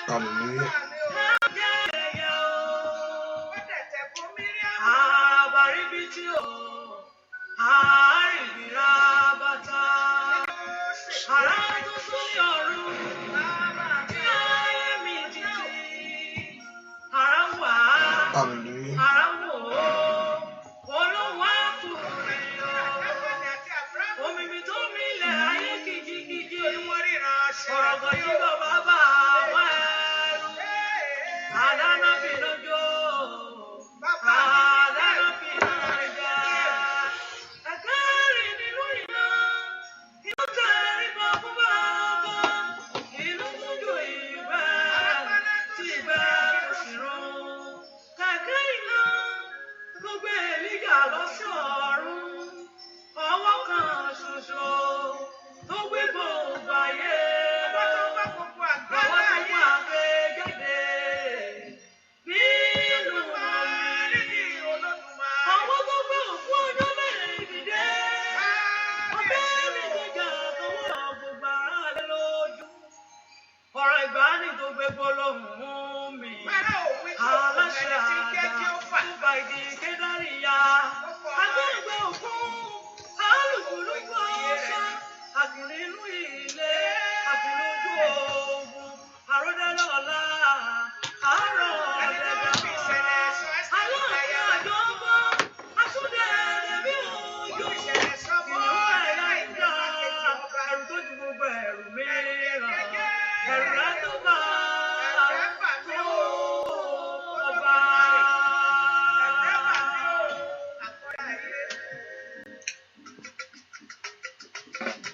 Hallelujah.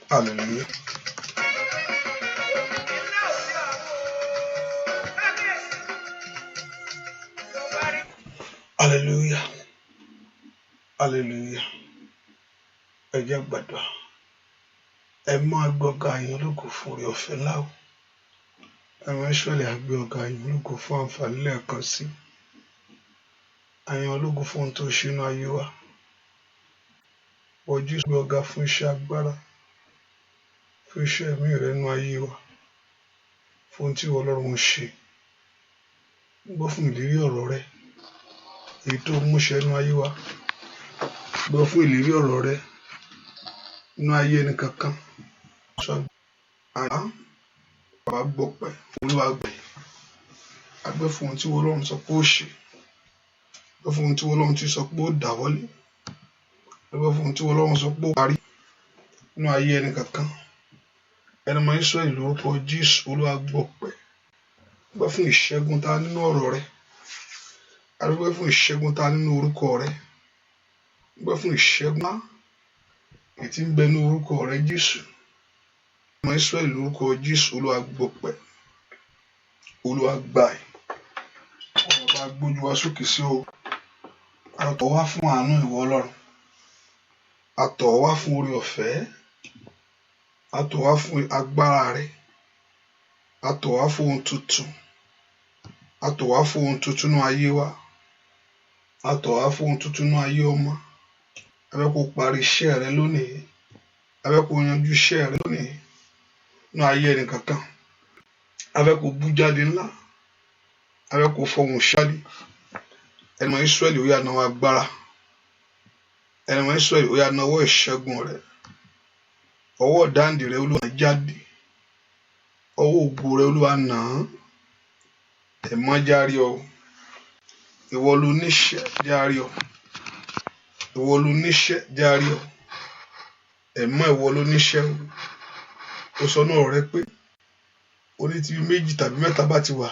Hallelujah. Hallelujah. Hallelujah. Ẹ jẹ́ gbàdúrà. Ẹ máa gbé ọ̀gá yín ológo fún oore ọ̀fẹ́ ńlá o. Ẹ máa ṣọ́lẹ̀ àgbé ọ̀gá yín ológo fún àǹfààní lẹ́ẹ̀kan sí. Àyàn ológo fún ohun tó ṣínú ayé wa. Wọ́n Jésù gbé ọ̀gá fún iṣẹ́ agbára, fún iṣẹ́ ẹ̀mí rẹ̀ nínú ayé wa, fún ohun tí ìwọ Ọlọ́run ń ṣe. Gbọ́ fún ìlérí ọ̀rọ̀ rẹ, èyí tó múṣẹ nínú ayé wa. Gbọ́ fún ìlérí ọ̀rọ̀ rẹ nínú ayé ẹni kankan. Àná bàbá gbọpẹ́, Olúwa gbẹ́. Agbẹ́ fún ohun tí ìwọ Ọlọ́run sọ pé ó ṣe. Gbọ́ fún ohun tí ìwọ Ọlọ́run ti sọ pé ó dáwọ́lé. Gbọ́ fún ohun tí ìwọ Ọlọ́run sọ pé ó parí nínú ayé ẹni kankan. Ẹni máa ń sọ ìlú orúkọ Jésù. Olúwa gbọpẹ́. Gbọ́ fún ìṣẹ́gun ta nínú ọ̀rọ̀ rẹ. Gbọ́ fún ìṣẹ́gun ta nínú orúkọ rẹ. Gbọ́ fún ìṣẹ́gun èyí tí ń bẹ ní orúkọ rẹ Jésù. Ẹni máa ń sọ ìlú orúkọ Jésù. Olúwa gbọpẹ́. Olúwa gbà ẹ́. Ọ̀rọ̀ bá gbójú wa sókè sí o. Àtọ̀ wá fún àánú ìwọ Ọlọ́run. Àtọ̀ wá fún oore ọ̀fẹ́. Àtọ̀ wá fún agbára rẹ. Àtọ̀ wá fún ohun tuntun. Àtọ̀ wá fún ohun tuntun nínú ayé wa. Àtọ̀ wá fún ohun tuntun nínú ayé ọmọ. A fẹ́ kó parí iṣẹ́ rẹ lónìí. A fẹ́ kó yanjú iṣẹ́ rẹ lónìí nínú ayé ẹni kankan. A fẹ́ kó bú jáde ńlá. A fẹ́ kó fọhùn ṣáde. Ẹni mọ Ísírẹ́lì ó yá náwó agbára. Ẹni mọ Ísírẹ́lì ó yá náwó ìṣẹ́gun rẹ. Ọwọ́ ìdáǹdè rẹ Olúwa jáde. Ọwọ́ ògo rẹ Olúwa nà án. Ẹ̀mọ́ járe ọ. Ìwọ ló níṣẹ́ járe ọ. Ìwọ ló níṣẹ́ járe ọ. Ẹ̀mọ́ ìwọ ló níṣẹ́ o. Ó sọ náà rẹ pé oní tí méjì tàbí mẹ́ta bá ti wà.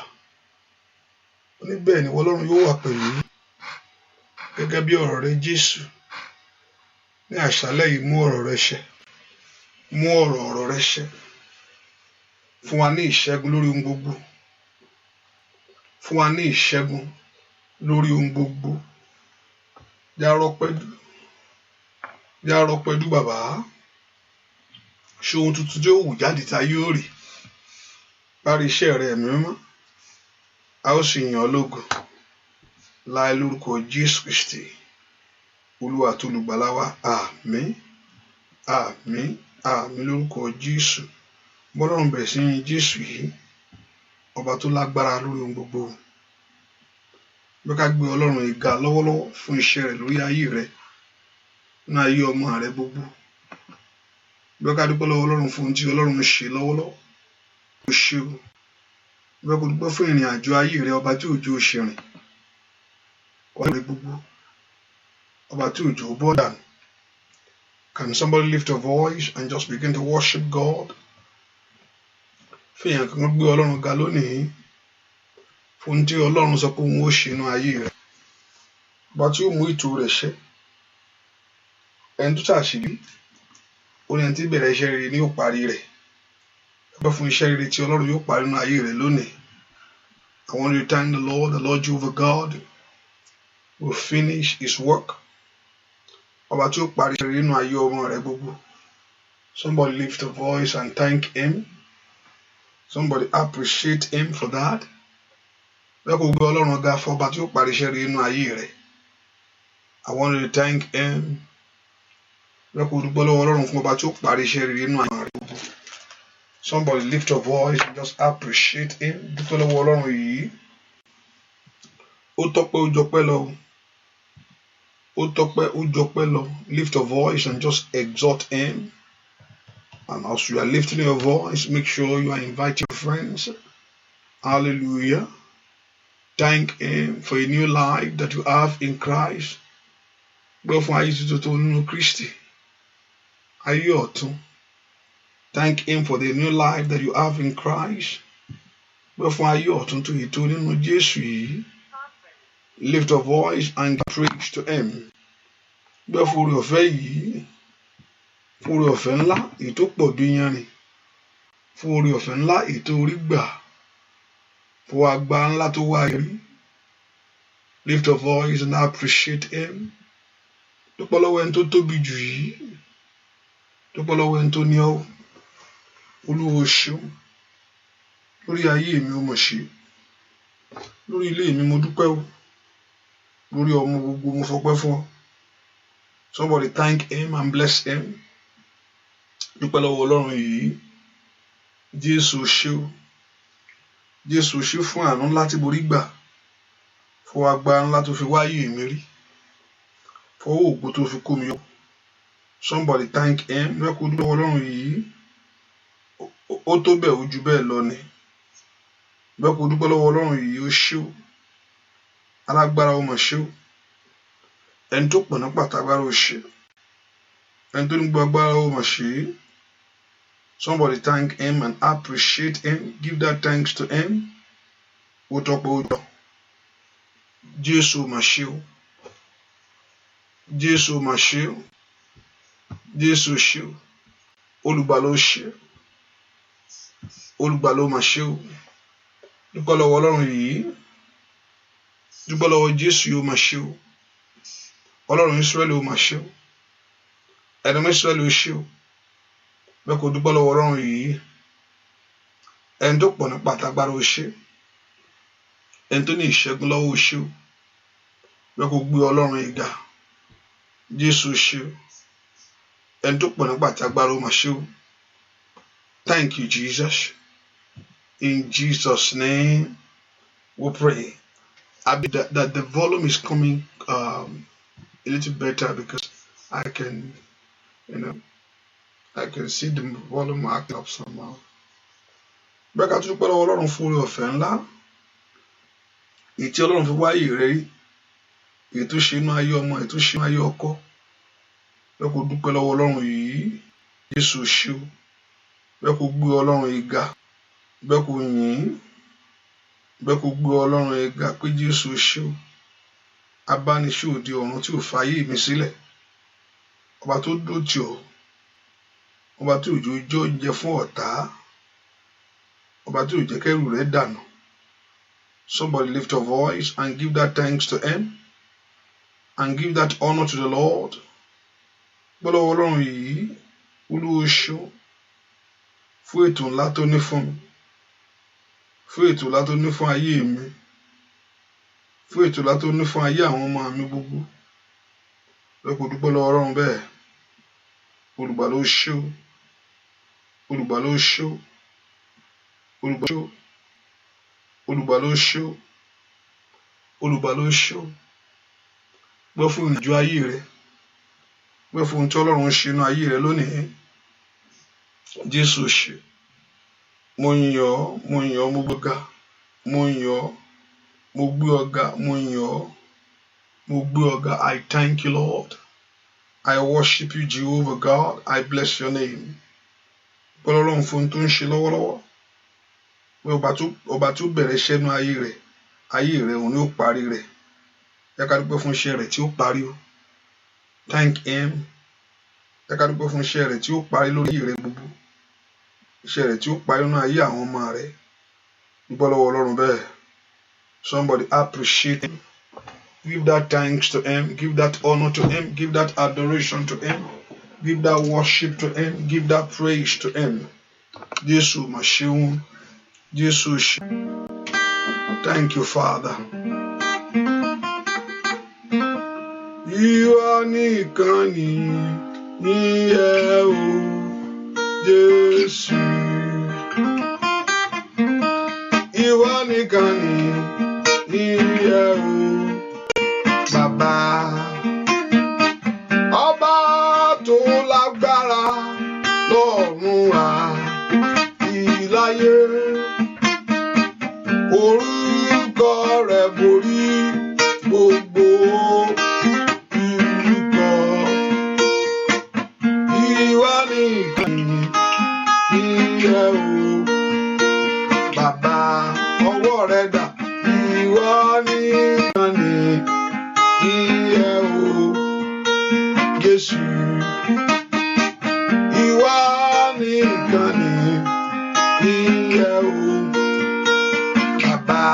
Ó ní bẹ́ẹ̀ ni ìwọ Ọlọ́run yóò wà pẹ̀lú. Gẹ́gẹ́ bí ọ̀rọ̀ rẹ Jésù. Ní àṣálẹ́ yìí mú ọ̀rọ̀ rẹ ṣẹ. Mú ọ̀rọ̀ rẹ ṣẹ. Fún wa ní ìṣẹ́gun lórí ohun gbogbo. Fún wa ní ìṣẹ́gun lórí ohun gbogbo. Já rọpẹ́dú bàbá. Ṣe ohun tuntun tí ó wù jáde ta yóò rí. Parí iṣẹ́ rẹ ẹ̀mí mímọ́. A ó sì yìn ọ́ lógo. láì lórúkọ Jésù Kristi Olúwa àti olùgbàlà wa. Àmín àmín àmín lórúkọ Jésù. Bọ́lọ́run bẹ̀rẹ̀ sí yin Jésù yìí, ọba tó lágbára lórí ohun gbogbo. Bí ká gbé Ọlọ́run ìga lọ́wọ́lọ́wọ́ fún iṣẹ́ rẹ̀ lórí ayé rẹ̀, ní ayé ọmọ rẹ̀ gbogbo. Bí ká dúpẹ́ lọ́wọ́ Ọlọ́run fún ohun tí Ọlọ́run ń ṣe lọ́wọ́lọ́wọ́. Ó ṣe o. Bí ká dúpẹ́ fún ìrìn àjò ayé rẹ̀, ọba tí òjò ṣe rìn. Ọlọ́run gbogbo, ọba tí òjò bọ́ dànù. Can somebody lift a voice and just begin to worship God? Fìyàn kan gbé Ọlọ́run ga lónìí fún tí Ọlọ́run sọ pé òun ó ṣe inú ayé rẹ̀. Ọba tí ó mú ètò rẹ̀ ṣẹ. Ẹni tó ṣàṣírí, ó ní ẹni tí bẹ̀rẹ̀ iṣẹ́ rere ní ó parí rẹ̀. Ọpẹ́ fún iṣẹ́ rere tí Ọlọ́run yóò parí inú ayé rẹ̀ lónìí. I want to thank the Lord Jehovah God will finish his work. Ọba tí ó parí iṣẹ́ rere nínú ayé ọmọ rẹ̀ gbogbo. Somebody lift a voice and thank him. Somebody appreciate him for that. Bẹ́ẹ̀ kò gbé Ọlọ́run ga fún ọba tí ó parí iṣẹ́ rere nínú ayé rẹ̀. I want to thank him. Bẹ́ẹ̀ kò dúpẹ́ lọ́wọ́ Ọlọ́run fún ọba tí ó parí iṣẹ́ rere nínú ayé rẹ̀ gbogbo. Somebody lift a voice and just appreciate him. Dúpẹ́ lọ́wọ́ Ọlọ́run yìí. Ó tọ́pẹ́ ó jọpẹ́ lọ. Ó tọ́pẹ́ ó jọpẹ́ lọ. Lift a voice and just exalt him. And as you are lifting your voice, make sure you are inviting friends. Hallelujah. Thank him for a new life that you have in Christ. Gbọ́ fún ayé tuntun nínú Kristi. Ayé ọ̀tun. Thank him for the new life that you have in Christ. Gbọ́ fún ayé ọ̀tun tó ètò nínú Jésù yìí. Lift a voice and preach to him. Gbọ́ fún oore ọ̀fẹ́ yìí. Fún oore ọ̀fẹ́ ńlá èyí tó pọ̀ bí yanrìn. Fún oore ọ̀fẹ́ ńlá èyí tó rí gbà. Fún agbára ńlá tó wá rí. Lift a voice and appreciate him. Dúpẹ́ lọ́wọ́ ẹni tó tóbi jù yìí. Dúpẹ́ lọ́wọ́ ẹni tó ní ọ́. Olúwa o ṣeun. Lórí ayé mi o mọ̀ ṣe. Lórí ilé mi mo dúpẹ́ o. Lórí ọmọ gbogbo mo fọpẹ́ fún ọ. Somebody thank him and bless him. Dúpẹ́ lọ́wọ́ Ọlọ́run yìí. Jésù o ṣé o. Jésù o ṣé fún àánú ńlá tí mo rí gbà. Fún agbára ńlá tó fi wáyé mi rí. Fún ògo tó fi kó mi yọ. Somebody thank him. Bẹ́ẹ̀ kó dúpẹ́ lọ́wọ́ Ọlọ́run yìí. Ó tó bẹ́ẹ̀ ó jù bẹ́ẹ̀ lọ ni. Bẹ́ẹ̀ kó dúpẹ́ lọ́wọ́ Ọlọ́run yìí ó ṣé o. Alágbára ó mọ̀ ṣé o. Ẹni tó pọ̀ ní pàtàgbára ó ṣe. Ẹni tó ní gbogbo agbára ó mọ̀ ṣe. Somebody thank him and appreciate him. Give that thanks to him. Ó tọ́pẹ́ ó jọ. Jésù ó mọ̀ ṣe o. Jésù ó mọ̀ ṣe o. Jésù ó ṣe o. Olùgbàlà ó ṣe. Olùgbàlà ó mọ̀ ṣe o. Dúpẹ́ lọ́wọ́ Ọlọ́run yìí. Dúpẹ́ lọ́wọ́ Jésù yóò mọ̀ ṣe o. Ọlọ́run Ísírẹ́lì ó mọ̀ ṣe o. Ẹ̀dọ́mọ Ísírẹ́lì ó ṣe o. Bẹ́ẹ̀ kó dúpẹ́ lọ́wọ́ Ọlọ́run yìí. Ẹni tó pọ̀ ní pàtàgbára ó ṣe. Ẹni tó ní ìṣẹ́gun lọ́wọ́ ó ṣe o. Bẹ́ẹ̀ kó gbé Ọlọ́run ìga. Jésù ó ṣe o. Ẹni tó pọ̀ ní pàtàgbára ó mọ̀ ṣe o. Thank you, Jesus. In Jesus' name we pray. I believe that the volume is coming a little better because I can see the volume acting up somehow. Bẹ́ẹ̀ ká tún dúpẹ́ lọ́wọ́ Ọlọ́run fún oore ọ̀fẹ́ ńlá. Èyí tí Ọlọ́run fi wáyé rẹ̀ rí. Èyí tó ṣe inú ayé ọmọ, èyí tó ṣe inú ayé ọkọ. Bẹ́ẹ̀ kó dúpẹ́ lọ́wọ́ Ọlọ́run yìí. Jésù ṣe o. Bẹ́ẹ̀ kó gbé Ọlọ́run ìga. Bẹ́ẹ̀ kó yìn. Bẹ́ẹ̀ kó gbé Ọlọ́run ìga pé Jésù ṣe o. Abániṣe òde ọ̀run tí ò fàyè mi sílẹ̀. Ọba tó dúró tì ọ́. Ọba tí òjò jọ jẹ fún ọ̀tá. Ọba tí ò jẹ́ kẹ́rù rẹ̀ dànù. Somebody lift your voice and give that thanks to him. And give that honor to the Lord. Gbọ́dọ̀ Ọlọ́run yìí. Olúwa ṣe o. Fún ètò ńlá tó ní fún mi. Fún ètò ńlá tó ní fún ayé mi. fún ìtura tó ní fún ayé àwọn ọmọ mi gbogbo. Bẹ́ẹ̀ kò dúpẹ́ lọ́wọ́ Ọlọ́run bẹ́ẹ̀. Olùgbàlà ló ṣe o. Olùgbàlà ló ṣe o. Olùgbàlà ló ṣe o. Olùgbàlà ló ṣe o. Gbọ́ fún ìjọ ayé rẹ. Gbọ́ fún ohun tí Ọlọ́run ṣe nínú ayé rẹ lónìí. Jésù ṣe. Mo yìn ọ́, mo yìn ọ́, mo gbéga. Mo yìn ọ́, mo gbé ọ̀gá, mo yìn ọ́, mo gbé ọ̀gá. I thank you, Lord. I worship you, Jehovah God. I bless your name. Ọlọ́run fún ohun tó ń ṣe lọ́wọ́lọ́wọ́. Pé ọba tó bẹ̀rẹ̀ iṣẹ́ nínú ayé rẹ̀ òun ni ó parí rẹ̀. Ẹ ká dúpẹ́ fún iṣẹ́ rẹ̀ tí ó parí o. Thank him. Ẹ ká dúpẹ́ fún iṣẹ́ rẹ̀ tí ó parí lórí ayé rẹ̀ gbogbo. Iṣẹ́ rẹ̀ tí ó parí nínú ayé àwọn ọmọ rẹ̀. Dúpẹ́ lọ́wọ́ Ọlọ́run bẹ́ẹ̀. Somebody appreciate him. Give that thanks to him. Give that honor to him. Give that adoration to him. Give that worship to him. Give that praise to him. Jésù mà ṣeun. Jésù ṣe. Thank you, Father. Ìwọ nìkan ni ẹ o, Jésù. Ìwọ nìkan ni ẹ o, Bàbá. Ọba tó lágbára lọ́run àti láyé. Orúkọ rẹ̀ borí gbogbo orúkọ. Ìwọ nìkan ni ẹ o, Bàbá. Ọwọ́ rẹ̀ dà. Ìwọ nìkan ni ẹ o, Jésù. Ìwọ nìkan ni ẹ o, Bàbá.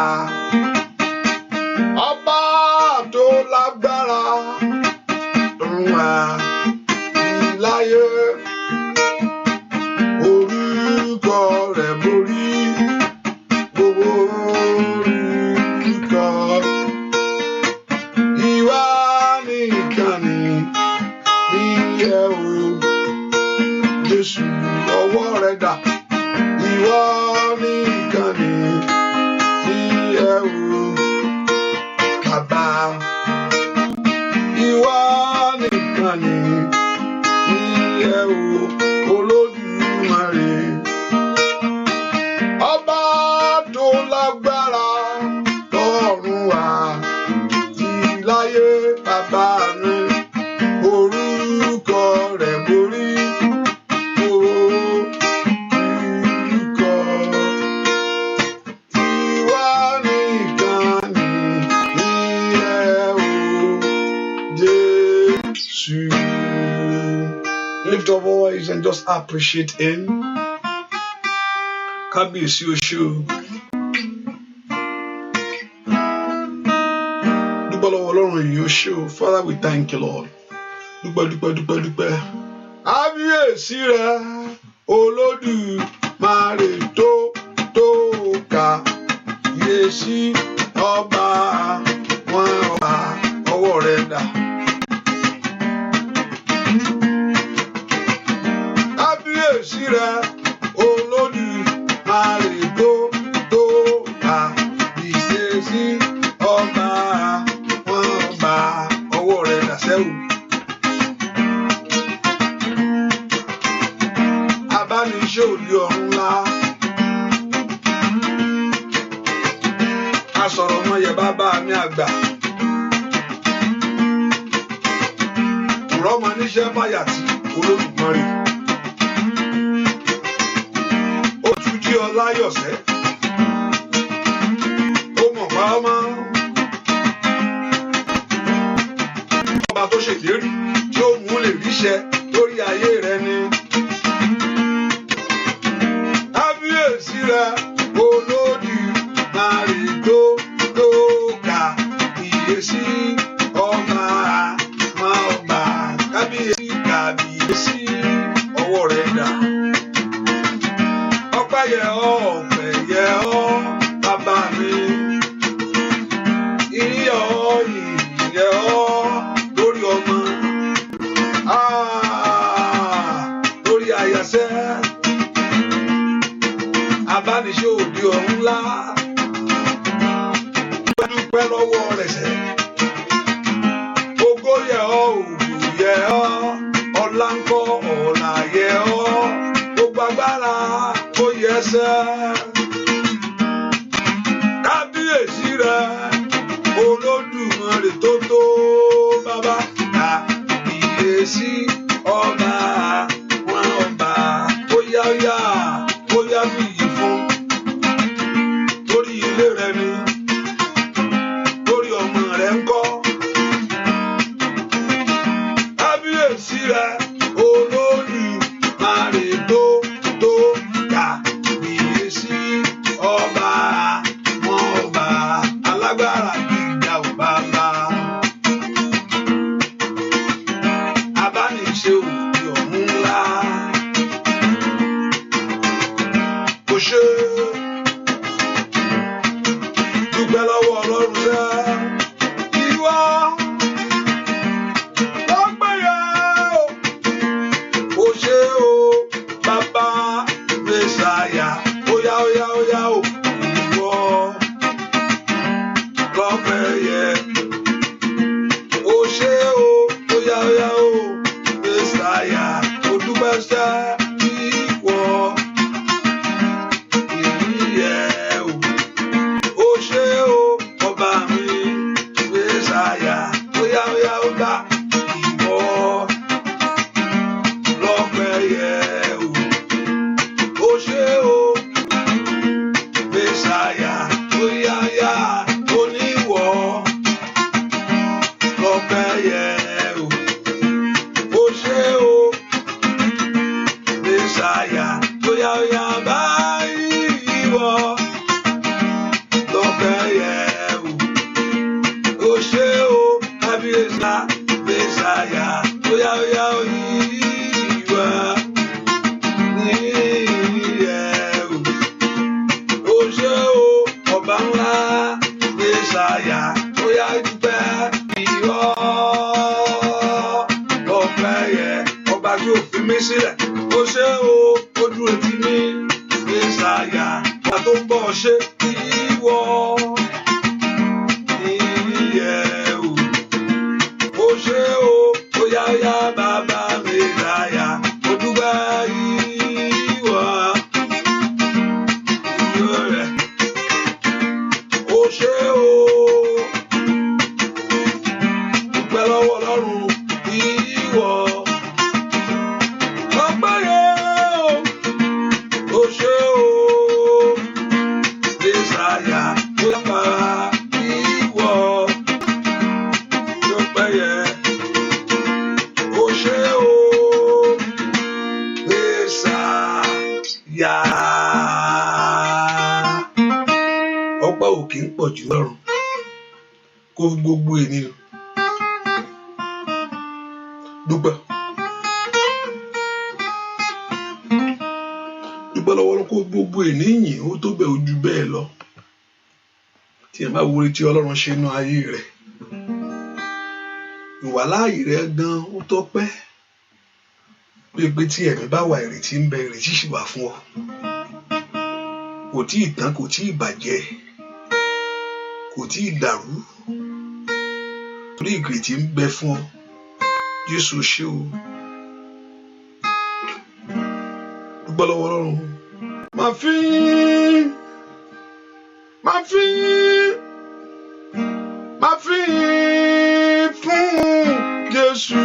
Ọba tó lágbára lọ́run àti láyé. Orúkọ rẹ̀ borí gbogbo orúkọ. Ìwọ nìkan ni ẹ o, Jésù. Ọwọ́ rẹ̀ dà. Ìwọ nìkan ni ẹ o, Bàbá. Ìwọ nìkan ni ẹ o, Olódùmarè. Ọba tó lágbára lọ́run àti láyé, Bàbá mi. Orúkọ rẹ̀ borí orúkọ. Ìwọ nìkan ni ẹ o, Jésù. Lift your voice and just appreciate him. Kábíyèsí o ṣé o. Dúpẹ́ lọ́wọ́ Ọlọ́run yìí o ṣé o. Father, we thank you, Lord. Dúpẹ́. Kábíyèsí rẹ Olódùmarè tó kábíyèsí ọba wọn ọba. Ọwọ́ rẹ̀ dà. Kábíyèsí rẹ Olódùmarè tó kábíyèsí ọba wọn ọba. Ọwọ́ rẹ̀ dà sẹ́wù. Abániṣẹ́ òde ọ̀run ńlá. Asọ̀rọ̀ mọ́ yẹ bàbá mi àgbà. Rọ́mọ níṣẹ́ fàyàtì Olódùmarè. Ó tún jí ọ láyọ̀sẹ́. Ó mọ̀ pa ọmọ. Ọba tó ṣèlérí tí ó mú lè ríṣẹ́ lórí ayé rẹ ni. Kábíyèsí rẹ Olódùmarè tó kábíyèsí ọba àwọn ọba. Kábíyèsí ọwọ́ rẹ̀ dà. Ọpẹ́ yẹ ọ́, ọpẹ́ yẹ ọ́, bàbá mi. Ìyìn Olódùmarè tó tó bàbá kábíyèsí ọba àwọn ọba óyá fìyì fún torí ilé rẹ ni torí ọmọ rẹ ń kọ́ kábíyèsí rẹ Olódùmarè tó tó kábíyèsí ọba àwọn ọba alágbára gíga ò bàbá abániṣe òbí ọ̀hún ńlá kò ṣe dúpẹ́ lọ́wọ́ Ọlọ́run rẹ ìwọ lọ́pẹ́yẹ o ṣe o bàbá Mèsáyà óyá o ìwọ lọ́pẹ́yẹ o ṣe o óyá o Mèsáyà o dúpẹ́ sẹ́ ìwọ ìyẹ o ṣe o ọba mi Mèsáyà óyá o gbà ìwọ lọ́pẹ́yẹ o ṣe o Mèsáyà óyá oníwọ lọ́pẹ́yẹ o ṣe o Mèsáyà óyá báyìí ìwọ lọ́pẹ́yẹ o ṣe o kábíyèsí Mèsáyà óyá ìwọ níyẹ o ṣe o ọba ńlá Mèsáyà óyá dúpẹ́ ìwọ lọ́pẹ́yẹ ọba tí ò fi mí sílẹ̀ o ṣe o ó dúró tì mí Mèsáyà ọba tó ń bọ̀ ṣe ìwọ níyẹ o ṣe o óyá bàbá Mèsáyà ó dúpẹ́ ìwọ rẹ o ṣe o dúpẹ́ lọ́wọ́ Ọlọ́run ìwọ lọ́pẹ́yẹ o ṣe o Mèsáyà ó yàgbà ìwọ lọ́pẹ́yẹ o ṣe o Mèsáyà. Ọpẹ́ ò kì í pọ̀ jù lọ́rùn kó gbogbo ènìyàn dúpẹ́ lọ́wọ́ kó gbogbo ènìyàn ó tó bẹ̀ ojú bẹ́ẹ̀ lọ tí ẹ bá wo orí tí Ọlọ́run ṣe inú ayé rẹ̀ ìwàláàyè rẹ̀ gan ó tọ́pẹ́ pé tí ẹ̀mí bá wà ìrètí ń bẹ ìrètí sì wà fún ọ kò tí ì tán kò tí ì bàjẹ́ kò tí ì dàrú torí ìrètí ń bẹ fún ọ Jésù ṣe o dúpẹ́ lọ́wọ́ Ọlọ́run máa fi fún Jésù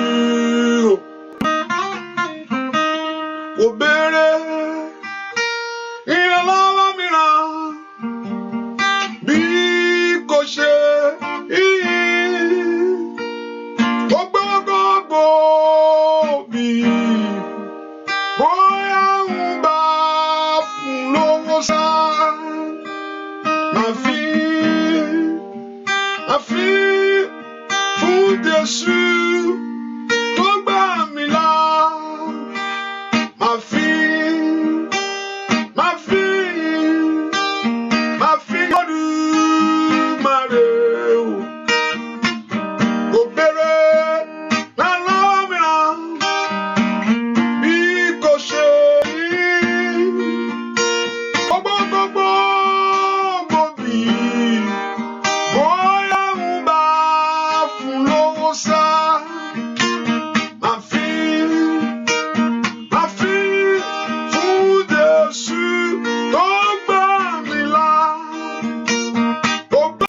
kò béèrè ìrànlọ́wọ́ mìíràn bí kò ṣe gbogbo bí bóyá ń bá fún lówó sá máa fi fún Jésù tó gbà mí là máa fi Olódùmarè o kò béèrè lọ́wọ́ mìíràn bí kò ṣe gbogbo bí bóyá ń bá fún lówó sá máa fi fún Jésù tó gbà mí là gbogbo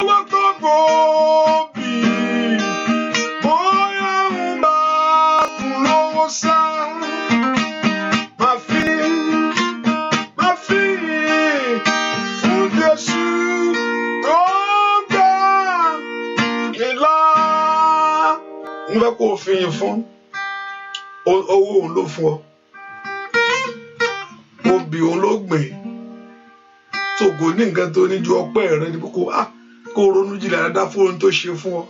Mo fẹ́ kó fi yìn fún owó òun ló fún ọ. Obì òun ló gbìn. So kò ní nǹkan tó ní ju ọpẹ́ rẹ ní kó ronú jinlẹ̀ dáadáa fún ohun tó ṣe fún ọ.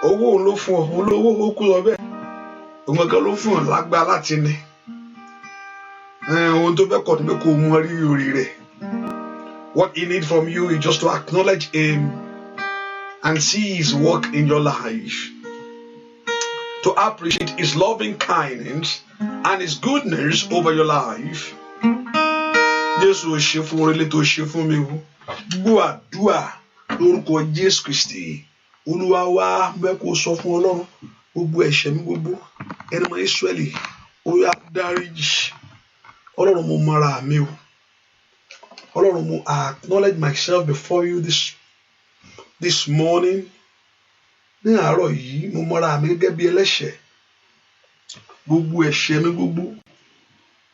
Owó òun ló fún ọ, òun lówó ó kú lọ bẹ́ẹ̀. Òun kan ló fún ọ lágbára láti ní. Ohun tó fẹ́ kọ̀ ní pé kó mọ rírì orí rẹ̀. What he needs from you is just to acknowledge him and see his work in your life. To appreciate his loving kindness and his goodness over your life. Jésù ò ṣe fún orílẹ̀ tó ṣe fún mi o. Gbọ́ àdúrà lórúkọ Jésù Kristi. Olúwa wá bẹ́ẹ̀ kó sọ fún Ọlọ́run gbogbo ẹ̀ṣẹ̀ mi gbogbo. Ẹni mọ Ísírẹ́lì ó yá dáríjì. Ọlọ́run mo mara mi o. Ọlọ́run mo acknowledge myself before you this morning. Ní àárọ̀ yìí mo mara mi gẹ́gẹ́ bí ẹlẹ́ṣẹ̀. Gbogbo ẹ̀ṣẹ̀ mi gbogbo.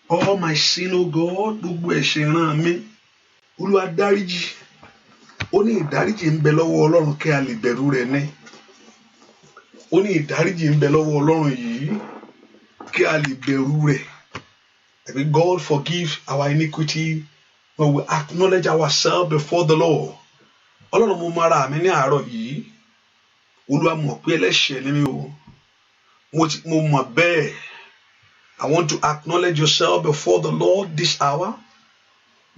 All my sin, oh God, gbogbo ẹ̀ṣẹ̀ ìran mi. Olúwa dáríjì. Ó ní ìdáríjì ń bẹ lọ́wọ́ Ọlọ́run kí a lè bẹ̀rù rẹ̀ ní. Ó ní ìdáríjì ń bẹ lọ́wọ́ Ọlọ́run yìí kí a lè bẹ̀rù rẹ̀. May God forgive our iniquity when we acknowledge ourselves before the Lord. Ọlọ́run mo mara mi ní àárọ̀ yìí. Olúwa mọ̀ pé ẹlẹ́ṣẹ̀ ni mí o. Mo mọ̀ bẹ́ẹ̀. I want to acknowledge yourself before the Lord this hour.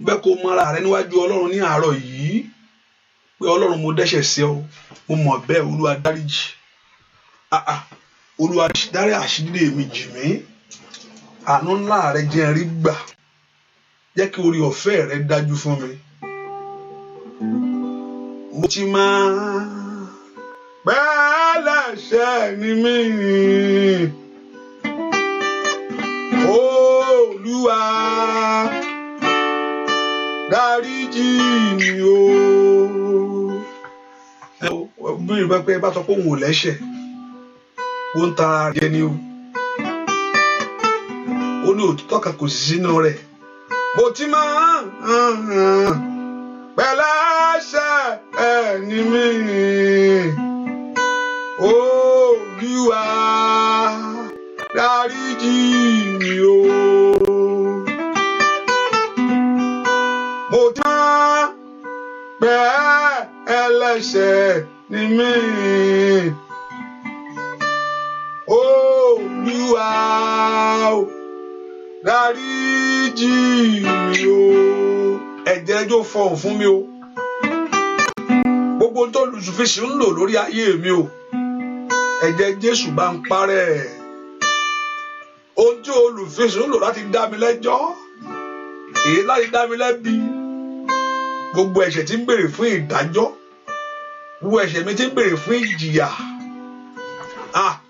Bẹ́ẹ̀ kó mara rẹ níwájú Ọlọ́run ní àárọ̀ yìí. Pé Ọlọ́run mo dẹ́ṣẹ̀ sí ọ. Mo mọ̀ bẹ́ẹ̀ Olúwa dáríjì. Olúwa dárí àṣírí mi jì mí. Àánú ńlá rẹ jẹ́ rí gbà. Jẹ́ kí orí ọ̀fẹ́ rẹ dájú fún mi. Mo ti máa pẹ́lẹ́ṣẹ̀ ni mí. Olúwa dáríjì mi o. Bí ìbá pé bá sọ pé òun ò lẹ́ṣẹ̀, ó ń tara jẹ ni o. Ó ní òtítọ́ kan kò sí sínú rẹ̀. Mo ti máa pẹ́lẹ́ṣẹ̀ ni mí. Olúwa dáríjì mi o. Mo ti máa pẹ́lẹ́ṣẹ̀ ni mí. Olúwa dáríjì mi o. Ẹ̀jẹ̀ ẹjọ́ fọhùn fún mi o. Gbogbo tó lùsùfíìsì ń lò lórí ayé mi o. Ẹ̀jẹ̀ Jésù bá ń parẹ́. Ohun tí olùfíìsì ń lò láti dá mi lẹ́jọ́, èyí láti dá mi lẹ́bi. Gbogbo ẹ̀ṣẹ̀ tí ń béèrè fún ìdájọ́, gbogbo ẹ̀ṣẹ̀ mi tí ń béèrè fún ìjìyà.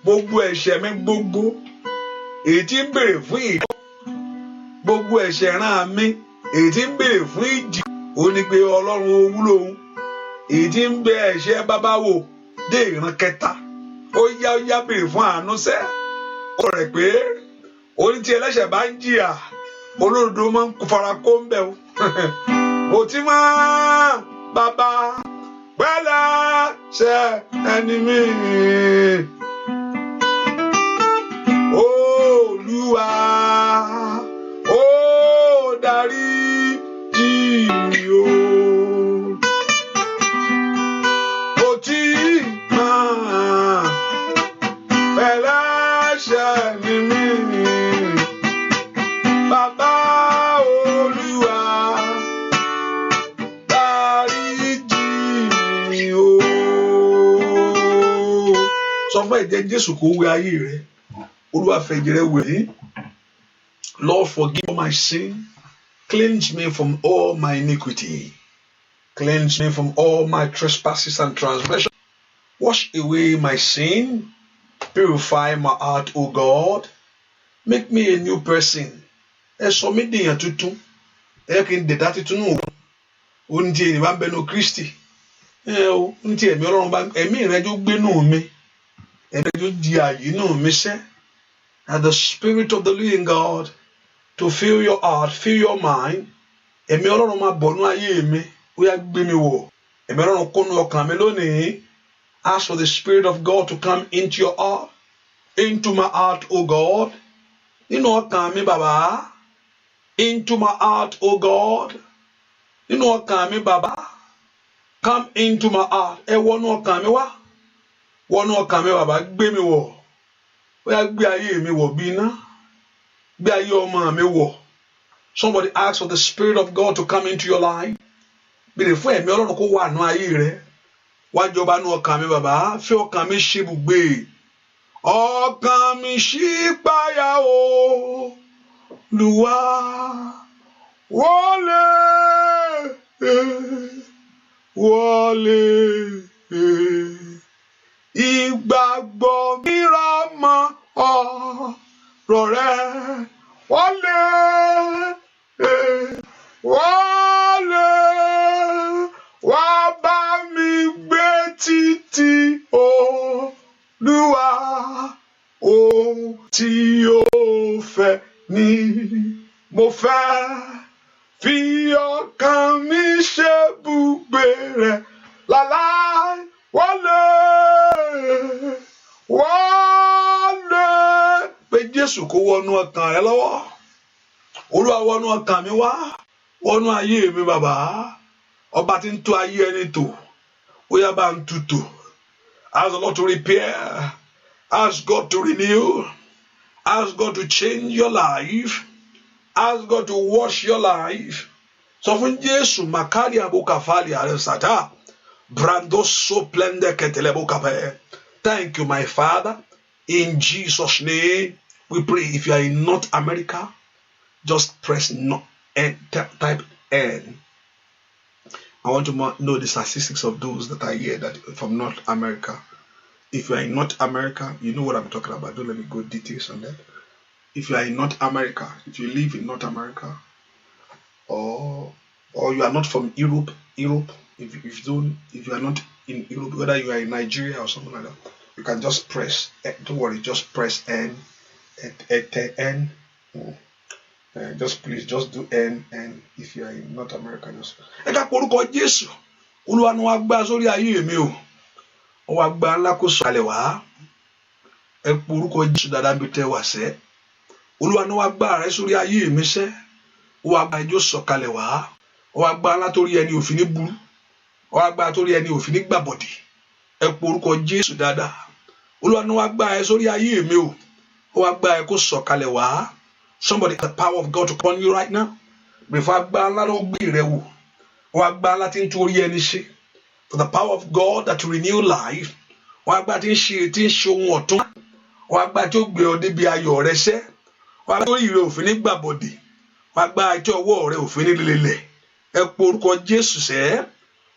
Gbogbo ẹ̀ṣẹ̀ mi gbogbo èyí tí ń béèrè fún ìdájọ́. Gbogbo ẹ̀ṣẹ̀ ìran mi èyí tí ń béèrè fún ìjì. Ó ní pé Ọlọ́run ó wúlò òun. Èyí tí ń bẹ ẹ̀ṣẹ̀ bàbá wò dé ìran kẹta. Ó yá béèrè fún àánú sẹ́. Ó rẹ̀ pé ó ní tí ẹlẹ́ṣẹ̀ bá ń jìyà, olódodo máa ń fara kó ń bẹ̀ o. Mo ti máa bàbá pẹ́lẹ́ṣẹ̀ ẹni mi. Olúwa ó dáríjì mi o. Mo ti máa pẹ́lẹ́ṣẹ̀ ni mí. Bàbá Olúwa dáríjì mi o. Sọ fún ẹ̀jẹ̀ Jésù kó wẹ ayé rẹ. Olúwa fẹ̀jẹ̀ rẹ wẹ̀ mí. Lord, forgive my sin. Cleanse me from all my iniquity. Cleanse me from all my trespasses and transgressions. Wash away my sin. Purify my heart, O God. Make me a new person. Ẹ sọ mí di èèyàn tuntun. Ẹ kí n dẹ̀dá tuntun nù. Ó ní tí ènìyàn bá ń bẹnu Kristi. Ó ní tí ẹ̀mí Ọlọ́run bá ẹ̀mí ìrẹ́jọ́ gbé nù mí. Ẹ̀mí ìrẹ́jọ́ di àyè nù mí sẹ́. And the Spirit of the living God to fill your heart, fill your mind. Ẹ̀mí Ọlọ́run máa bọ̀ nú ayé mi. Ó yá gbé mi wọ̀. Ẹ̀mí Ọlọ́run kúnnú ọkàn mi lónìí. Ask for the Spirit of God to come into your heart, into my heart, O God. Nínú ọkàn mi bàbá, into my heart, O God. Nínú ọkàn mi bàbá, come into my heart. Ẹ wọnú ọkàn mi wá, wọnú ọkàn mi bàbá, gbé mi wọ̀. Ó yá gbé ayé mi wọ̀ bí iná, gbé ayé ọmọ mi wọ̀. Somebody ask for the Spirit of God to come into your life. Béèrè fún ẹ̀mí Ọlọ́run kó wà nínú ayé rẹ. Wá jọba nínú ọkàn mi bàbá, fi ọkàn mi ṣe ibùgbé. Ọkàn mi ṣípayá Olúwa, wọlé, wọlé. Ìgbàgbọ́ mi rọ̀ mọ́ ọ̀rọ̀ rẹ. Wọlé, wọlé, wá bá mi gbé títí Olúwa, ohun tí ó fẹ́ ni mo fẹ́. Fi ọkàn mi ṣe ibùgbé rẹ láláì. Wọlé, wọlé. Pé Jésù kó wọnú ọkàn rẹ lọ́wọ́. Olúwa wọnú ọkàn mi wá, wọnú ayé mi bàbá. Ọba tí ń tún ayé ẹni tò, ó yá bá ń tutù. Ask the Lord to repair. Ask God to renew. Ask God to change your life. Ask God to wash your life. Sọ fún Jésù, Makari abokafali aresata. Brando so plende ketelebokape. Thank you, my Father. In Jesus' name, we pray. If you are in North America, just press no and type N. I want to know the statistics of those that are here that from North America. If you are in North America, you know what I'm talking about. Don't let me go details on that. If you are in North America, if you live in North America, or you are not from Europe, if you are not in Europe, whether you are in Nigeria or something like that, you can just press. Don't worry, just press N. N. Just please, just do N. If you are in North America, just. Ẹ ká porúkọ Jésù. Olúwa ni wá gbà sórí ayé mi o. Ó wá gbà ńlá kó sọ̀kalẹ̀ wá. Ẹ porúkọ Jésù dáadáa bí tẹ́ wá sẹ́. Olúwa ni wá gbà rẹ sórí ayé mi sẹ́. Ó wá gbà ẹjọ́ sọ̀kalẹ̀ wá. Ó wá gbà ńlá torí ẹni òfin ní burú. Ó wá gbà torí ẹni òfin ní gbàbọ̀dì. Ẹ porúkọ Jésù dáadáa. Olúwa ni wá gbà ẹ sórí ayé mi o. Ó wá gbà ẹ kó sọ̀kalẹ̀ wá. Somebody, the power of God upon you right now. Before agba ńlá ló gbé rẹ wò. Ó agba ńlá tí ń torí ẹni ṣe. For the power of God that renew life. Ó agba tí ń ṣe ohun ọ̀tun. Ó agba tí ó gbé ọ débi ayọ̀ rẹ ṣẹ́. Ó agba torí rẹ òfin ní gbàbọ̀dì. Ó agba tí ọwọ́ rẹ òfin ní lélẹ̀. Ẹ porúkọ Jésù sẹ́.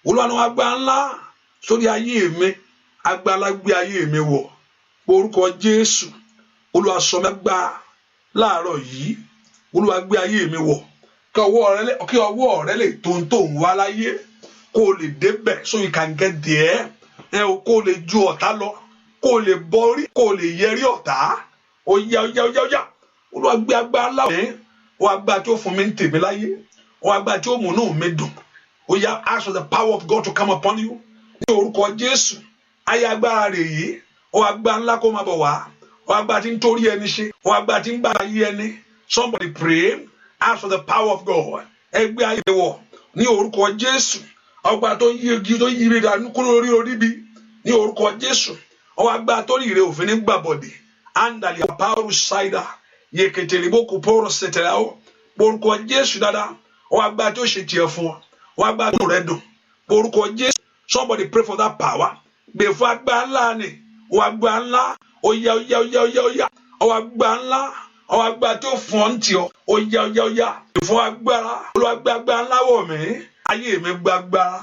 Olúwa ni agba ńlá sórí ayé mi. Agba ńlá gbé ayé mi wọ̀. Porúkọ Jésù. Olúwa sọ mí gbà láàárọ̀ yìí. Olúwa gbé ayé mi wọ̀. Kí ọwọ́ rẹ lè tó ń wá láyé. Kó o lè débẹ̀ so you can get there. Kó o lè ju ọ̀tá lọ. Kó o lè borí. Kó o lè yẹrí ọ̀tá. Ó yá. Olúwa gbé agbára ńlá mi. Ó agbára tí ó fún mi ní tèmi láyé. Ó agbára tí ó múnú mi dùn. Ó yá, ask for the power of God to come upon you. Ní orúkọ Jésù. Ayé agbára rẹ̀ yìí. Ó agbára ńlá kó máa bọ̀ wá. Ó agbára tí ń torí ẹni ṣe. Ó agbára tí ń gbà ayé ẹni. Somebody pray. Ask for the power of God. Ẹgbẹ́ ayé wọ̀ ní orúkọ Jésù. Ọgbà tó yí igi tó yí ire dànù kúrò orí bí ní orúkọ Jésù. Ọwọ́ agbára tó rí ire òfin ní gbàbọ̀dì. Andali apáru ṣáìdà. Yeketelibo kò pọ̀rọ̀ ṣẹ̀tẹ̀lá o. Orúkọ Jésù dáadáa. Ọwọ́ agbára tó ṣe tiẹ̀ fún ọ. Ọwọ́ agbára tó rẹ̀ dùn. Orúkọ Jésù. Somebody pray for that power. Gbè fún agbára ńlá ni. Ọwọ́ agbára ńlá. Ó yá. Ọwọ́ agbára ńlá. Ọwọ́ agbára tó fún ọ ń tì ọ. Ó yá. Fún agbára. Olúwa gbé agbára ńlá wọ̀ mí. Ayé mi gba agbára.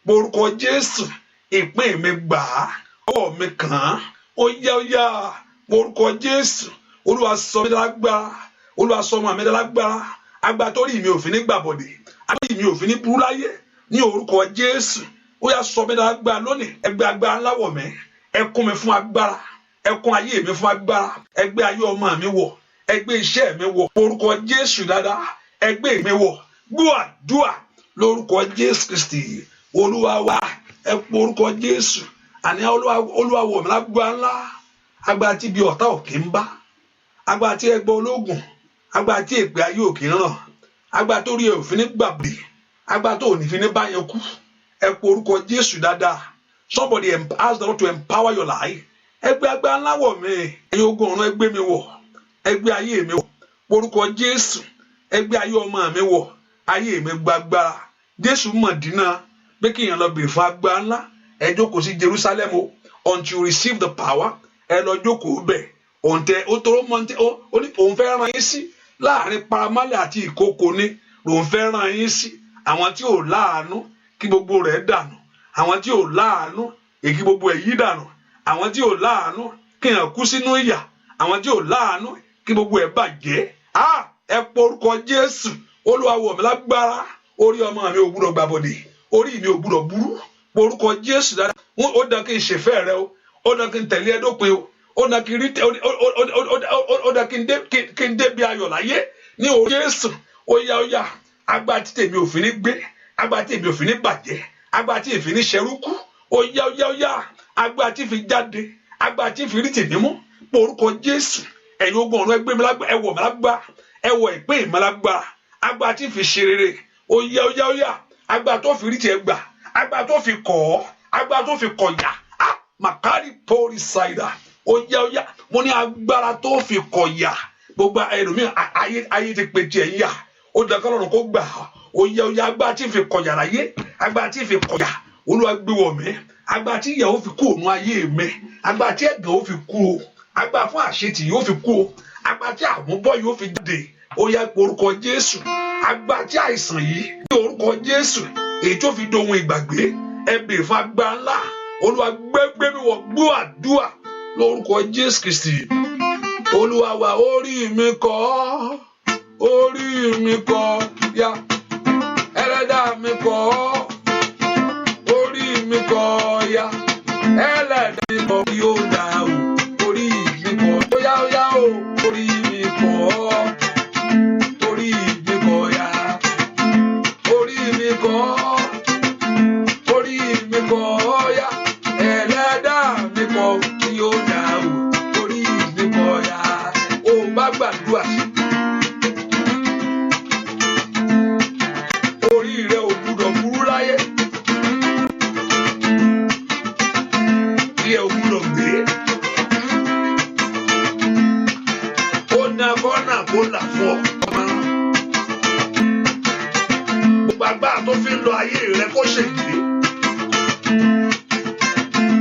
Orúkọ Jésù. Ìpín mi gbà á. Ọwọ́ mi kàn án. Ó yá. Orúkọ Jésù. Olúwa sọ mí lágbára. Olúwa sọ ọmọ mi lágbára. Agbára tó rí mi ò fi ní gbàbọ̀dè. Agbára mi ò fi ní burú láyé. Ní orúkọ Jésù. Ó yá sọ mí lágbára lónìí. Ẹ gbé agbára ńlá wọ̀ mí. Ẹ kún mi fún agbára. Ẹ kún ayé mi fún agbára. Ẹ gbé ayé ọmọ mi wọ̀. Ẹ gbé iṣẹ́ mi wọ̀. Orúkọ Jésù dáadáa. Ẹ gbé mi wọ̀. Gbọ́ àdúrà lórúkọ Jésù Kristi. Olúwa wa. Ẹ porúkọ Jésù. àní Olúwa wọ̀ mí lágbára ńlá, agbára tí bí ọ̀tá ò kí ń bá, agbára tí ẹgbẹ́ ológun, agbára tí èpè ayé ò kí ń ràn, agbára tó rí ẹ òfin ní gbàgbé, agbára tó ò ní fi ní báyẹn kú. Ẹ pe orúkọ Jésù dáadáa. Somebody ask the Lord to empower your life. Ẹ gbé agbára ńlá wọ̀ mí, ẹ̀yin ogun ọ̀run ẹ gbé mi wọ̀, ẹ gbé ayé mi wọ̀, orúkọ Jésù. Ẹ gbé ayé ọmọ mi wọ̀, ayé mi gba agbára. Jésù Mọ̀dínà pé kí èèyàn lọ bèrè fún agbára ńlá. Ẹ jókòó sí Jerusalem o, until you receive the power. Ẹ lọ jókòó bẹ̀. Òun fẹ́ rán yín sí láàrin paramálẹ̀ àti ìkókò ni lòun fẹ́ rán yín sí. Àwọn tí ò láàánú kí gbogbo rẹ̀ dànù, àwọn tí ò láàánú kí gbogbo ẹ̀ yí dànù, àwọn tí ò láàánú kí èèyàn kú sínú ìyà, àwọn tí ò láàánú kí gbogbo ẹ̀ bàjẹ́. Ẹ pọ orúkọ Jésù. Olúwa wọ̀ mí lágbára, orí ọmọ mi ò gbúdọ̀ gbàbọ̀dè, orí mi ò gbúdọ̀ burú. Pọ orúkọ Jésù dáadáa. Ó dán kí n ṣèfẹ́ rẹ o, ó dán kí n tẹ̀lé ẹ dópin o, ó dán kí n rí ó dán kí n débi ayọ̀ láyé ní orí Jésù. Ó yá agbára tí tèmi ò fi ní gbé, agbára tí èmi ò fi ní bàjẹ́, agbára tí èmi fi ní ṣẹrúkú. Ó yá agbára tí fi jáde, agbára tí fi rí tèmi mú. Pọ orúkọ Jésù. Ẹ̀yin ogun ọ̀run ẹ gbé mi lágbára, ẹ wọ̀ mi lágbára, ẹ wọ̀ ìpín mi lágbára, agbára tí fi ṣe rere. Ó yá agbára tó fi rí tiẹ̀ gbà, agbára tó fi kọ̀ ọ́, agbára tó fi kọ̀yà. Makari pori saida. Ó yá mo ní agbára tó fi kọ̀yà. Gbogbo ẹlòmíràn ayé ti pe tiẹ̀ yá. Ó dàkọ́ lọ́rùn kó gbà. Ó yá agbára tí fi kọ̀yà láyé, agbára tí fi kọ̀yà. Olúwa gbé wọ̀ mí, agbára tí ìyàwó fi kú òun ayé mi, agbára tí ẹ̀gàn ó fi kú o, agbára fún àṣetì yóò fi kú o, agbára tí àmúbọ̀ yóò fi jáde. Ó yá pé orúkọ Jésù. Agbára tí àìsàn yìí ní orúkọ Jésù èyí tó fi dohun ìgbàgbé. Ẹ bèrè fún agbára ńlá. Olúwa gbé mi wọ̀, gbọ́ àdúrà lórúkọ Jésù Kristi. Olúwa wa orí mi kọ́, orí mi kọ́ ya, ẹlẹ́dàá mi kọ́, orí mi kọ́ ya, ẹlẹ́dàá mi kọ́ yóò dá o, orí mi kọ́ ó yá o, orí mi kọ́, orí mi kọ́ ya, orí mi kọ́, orí mi kọ́ ya, ẹlẹ́dàá mi kọ́ yóò dá o, orí mi kọ́ ya. Ó bá gbàdúrà. Orí rẹ ò gbúdọ̀ burú láyé. Ẹ ò gbúdọ̀ gbé. Ó na kọ́nà kó là fún ọ. Gbogbo agbára tó fi ń lọ ayé rẹ kó ṣègbè.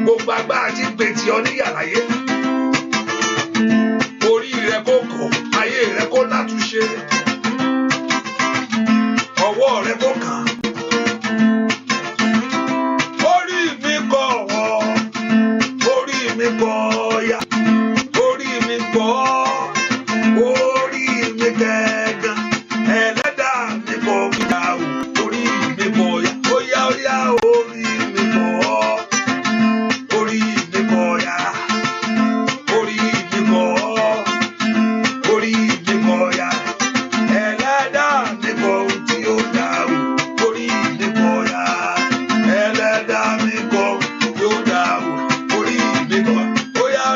Gbogbo agbára tí gbé tí ọ níyà láyé. Orí rẹ kó kọ̀, ayé rẹ kó látúnṣe. Ọwọ́ rẹ kó kàn. Orí mi kọ̀ ọ́, orí mi kọ̀ ya, orí mi kọ̀, orí mi gẹ̀gàn, ẹlẹ́dàá mi kọ̀ ya o, orí mi kọ̀ ya, ó yá orí mi kọ̀, orí mi kọ̀ ya, orí mi kọ̀, orí mi kọ̀ ya, ẹlẹ́dàá mi kọ̀ tí ó dá o, orí mi kọ̀ ya, ẹlẹ́dàá mi kọ̀ tí ó dá o, orí mi kọ̀, ó yá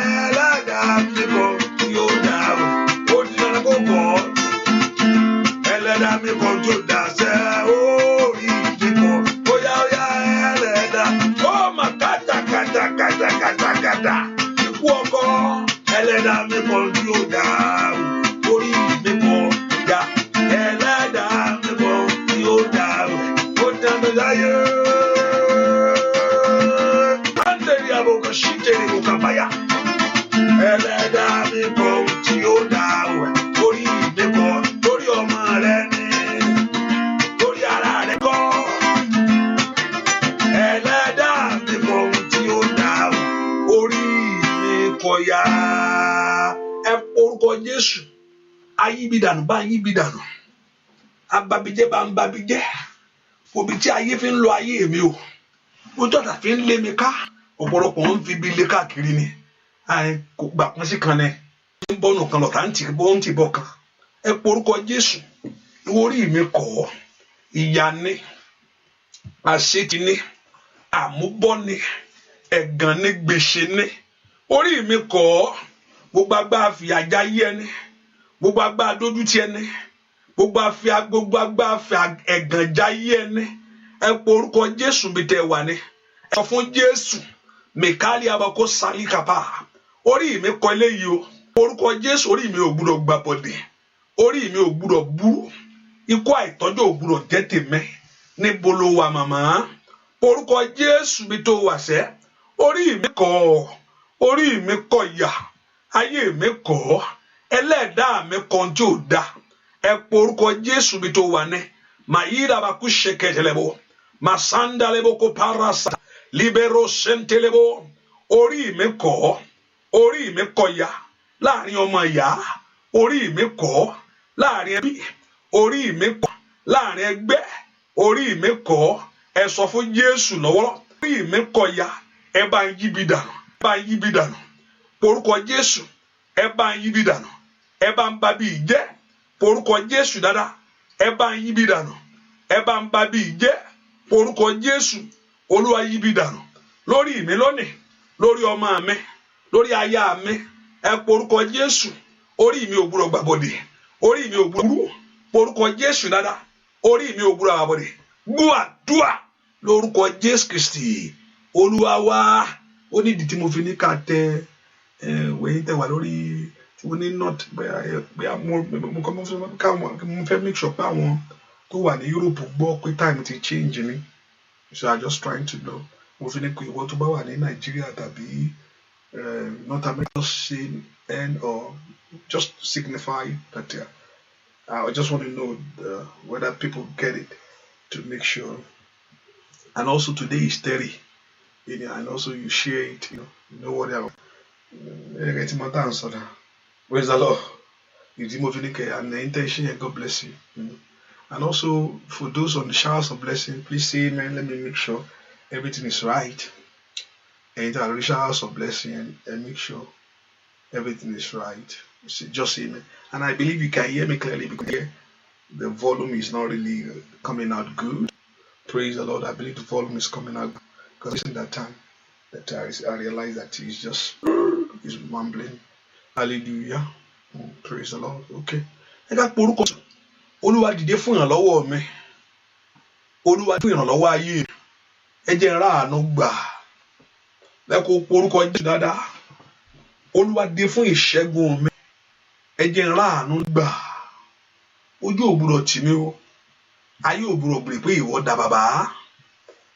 ẹlẹ́dàá mi kọ̀ tí ó dá o, ó di dandan kó kọ̀, ẹlẹ́dàá mi kọ̀ tí ó dá sẹ́, orí mi kọ̀, ó yá ẹlẹ́dàá, ó mà kátàkátà ikú ọkọ, ẹlẹ́dàá mi kọ̀ tí ó dá o, orí mi kọ̀ ya, ẹlẹ́dàá mi kọ̀ tí ó dá o, ó dáná láyé. Anderi aboko shiteri bukabaya. Ẹlẹ́dàá mi kọ̀ tí ó dá o, orí mi kọ̀, lórí ọmọ rẹ ni, lórí ara rẹ kọ́. Ẹlẹ́dàá mi kọ̀ tí ó dá o, orí mi kọ̀ ya. Ẹ orúkọ Jésù. Ayíbidànù bá yíbidànù. Ababijẹ́ bá ń babijẹ́. Òbí tí ayé fi ń lo ayé mi o. Ojú ọ̀tá fi ń lé mi ká. Ọ̀pọ̀lọpọ̀ ń fi bí lé káàkiri ni. Kò gbà pọ́n sí kan ní. Ń bọ́nù kan lọ̀tá ń tì bọ́ kan. Ẹ porúkọ Jésù. Orí mi kọ̀. Ìyà ni. Àṣetì ni. Àmúbọ́ ni. ẹ̀gàn ní gbèsè ní orí mi kọ́ gbogbo agbára fìyà jayé ẹni gbogbo agbára dójútì ẹni gbogbo agbára fi ẹ̀gàn jayé ẹni ẹ pọ orúkọ Jésù bí tẹ́ wà ní ẹ sọ fún Jésù mẹkálí abakó sálí kápá orí mi kọ́ eléyìí o orúkọ Jésù orí mi ò gbúdọ̀ gbàbọ̀dẹ̀ orí mi ò gbúdọ̀ burú ikú àìtọ́jú ò gbúdọ̀ jẹ́ tèmi níbo ló wà màmá orúkọ Jésù bí tó wà sẹ́ orí mi kọ́ ìyà ayé mi kọ́ ẹlẹ́dàá mi kan tí ò da ẹ pọ orúkọ Jésù bí tó wà ní mayira baku ṣẹkẹtẹlẹbọ masandalebo ko parasa libero sentelebo orí mi kọ́ ìyà láàrin ọmọ ìyá orí mi kọ́ láàrin ẹbí orí mi kọ́ láàrin ẹgbẹ́ orí mi kọ́ ẹ sọ fún Jésù lọ́wọ́ orí mi kọ́ ìyà ẹ bá ń yí bí dànù porúkọ Jésù ẹ bá ń yí bí dànù ẹ bá ń bá bí jẹ́ porúkọ Jésù dáadáa ẹ bá ń yí bí dànù ẹ bá ń bá bí jẹ́ porúkọ Jésù Olúwa yí bí dànù lórí mi lónìí lórí ọmọ mi lórí aya mi ẹ porúkọ Jésù orí mi ò gbúdọ̀ gbàbọ̀dẹ̀ orí mi ò gbúdọ̀ porúkọ Jésù dáadáa orí mi ò gbúdọ̀ gbàbọ̀dẹ̀ gbúàdúà lórúkọ Jésù Kristi Olúwa wa ó ní ìdí tí mo fi ní ká tẹ wẹ̀yìn tẹ wà lórí tí mo ní not bẹ́ẹ̀ mo fẹ́ make sure pé àwọn tó wà ní Europe gbọ́ pé time ti change ni so I just trying to know mo fi ní pé ìwọ tó bá wà ní Nàìjíríà tàbí North America say and or just signify that I just want to know whether people get it to make sure. And also today is 30, and also you share it, you know what I Praise the Lord. And the intention, and God bless you. And also for those on the showers of blessing, please say amen. Let me make sure everything is right. And the showers of blessing and make sure everything is right. Just say amen. And I believe you can hear me clearly because the volume is not really coming out good. Praise the Lord. I believe the volume is coming out because in that time that I realized that it's just mumbling. Hallelujah. Praise the Lord. Okay. I got porúkọ Olúwa dìde fún ìrànlọ́wọ́ mi. Olúwa fún ìrànlọ́wọ́ ayé. Ẹ jẹ́ n ráàánú gbà. Lẹ́kọ̀ọ́ porúkọ Jésù dáadáa. Olúwa dìde fún ìṣẹ́gun mi. Ẹ jẹ́ n ráàánú gbà. Ojú ò gbọdọ̀ tì mí o. Ayé ò gbọdọ̀ gbèrè pé ìwọ dà bàbá.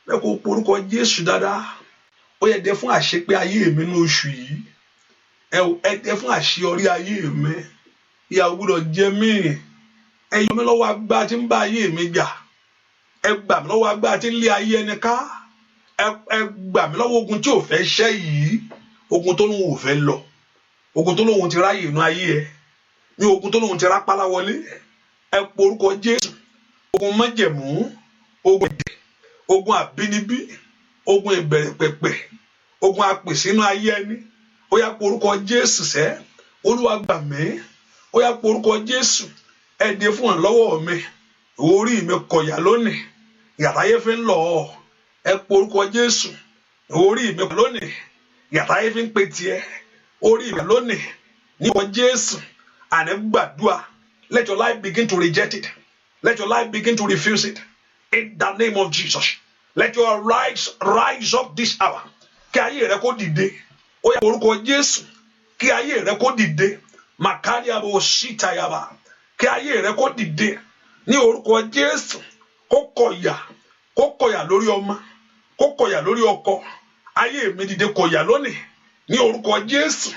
Lẹ́kọ̀ọ́ porúkọ Jésù dáadáa. Ó yẹ dẹ fún àṣepé ayé mi ní oṣù yìí. Ẹ dẹ fún àṣeyọrí ayé mi. Ìyà ò gbọdọ̀ jẹ mí. Ẹ yọ mí lọ́wọ́ agbára tí ń bá ayé mi jà. Ẹ gbà mí lọ́wọ́ agbára tí ń lé ayé ẹni ká. Ẹ gbà mí lọ́wọ́ ogun tí ò fẹ́ ṣẹ́ yìí. Ogun tó lóun ò fẹ́ lọ. Ogun tó lóun ti ráyè inú ayé ẹ. Ní ogun tó lóun ti rápálá wọlé. Ẹ porúkọ Jésù. Ogun májẹ̀mú. Ogun ẹ̀jẹ̀. Ogun àbínibí. Ogun ìbẹ̀rẹ̀ pẹ̀pẹ̀. Ogun apèsè inú ayé ẹni. Ó yá porúkọ Jésù sẹ́. Olúwa gbà mí. Ó yá porúkọ Jésù. Ẹ dé fún ìrànlọ́wọ́ mi. Orí mi kọ̀yà lónìí. Ìyàtáyé fi ń lọ ọ́. Ẹ porúkọ Jésù. Orí mi kọ̀yà lónìí. Ìyàtáyé fi ń pe tiẹ̀. Orí mi lónìí. Ní orúkọ Jésù. Àní gbàdúrà. Let your life begin to reject it. Let your life begin to refuse it. In the name of Jesus. Let your rise up this hour. Kí ayé rẹ kó dìde. Ó yá orúkọ Jésù. Kí ayé rẹ kó dìde. Màkàrí àbò síta yaba. Kí ayé rẹ kó dìde. Ní orúkọ Jésù. Kó kọ̀yà lórí ọmọ. Kó kọ̀yà lórí ọkọ. Ayé mi dìde kọ̀yà lónìí. Ní orúkọ Jésù.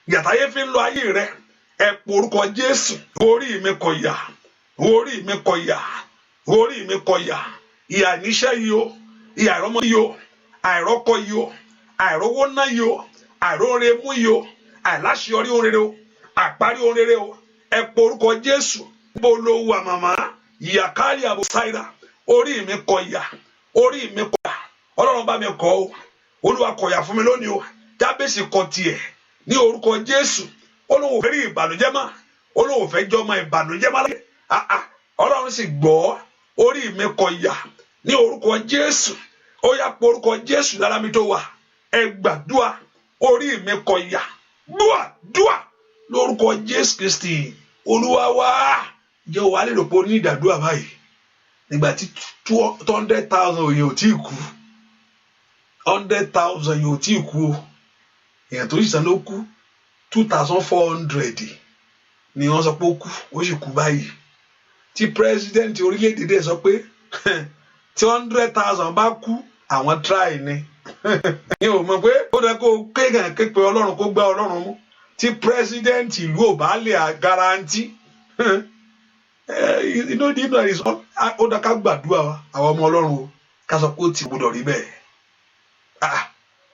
Ìyàtáyé fi ń lọ ayé rẹ. Ẹ pọ orúkọ Jésù. Orí mi kọ̀yà. Orí mi kọ̀yà. Orí mi kọ̀yà. Ìyà níṣẹ́ yìí o. Ìyà ìrọ́mọ yìí o. Àìrọ́kọ yìí o. Àìrówó ná yìí o. Àìróore mú yìí o. Àìláṣeyọrí ohun rere o. Àparí ohun rere o. Ẹ pọ orúkọ Jésù. Bó ló wà màmá. Ìyàkárí àbò sáírà. Orí mi kọ̀yà. Orí mi kọ̀yà. Ọlọ́run bá mi kọ̀ o. Olúwa kọ̀yà fún mi lónìí o. Jábèsì kọ̀ tiẹ̀. Ní orúkọ Jésù. Olóhùn fẹ́ rí ìbànújẹ́ má. Olóhùn fẹ́ jọmọ ìbànújẹ́ má. Ọlọ́run sì gbọ́. Orí mi kọ̀yà. Ní orúkọ Jésù. Ó yá pọ orúkọ Jésù lára mi tó wà. ẹ gbàdúà orí mi kó yá dúà lórúkọ Jésù Kristi Olúwa wa jẹ́ wà lè rò pé ó ní ìdàdúà báyìí nígbà tí 200,000 èèyàn ò tí kú 100,000 èèyàn ò tí kú o èèyàn tó sì san ló kú 2,400 ni wọ́n sọ pé ó kú ó sì kú báyìí tí president orílẹ̀-èdè dẹ̀ sọ pé tí 100,000 bá kú àwọn try ni ní o mọ̀ pé ó dẹ́ kó kéèyàn képe Ọlọ́run kó gbá Ọlọ́run mú tí president ìlú ò bá lè garanti ó dá ká gbàdúrà àwọn ọmọ Ọlọ́run o ká sọ pé ó ti gbọdọ̀ rí bẹ́ẹ̀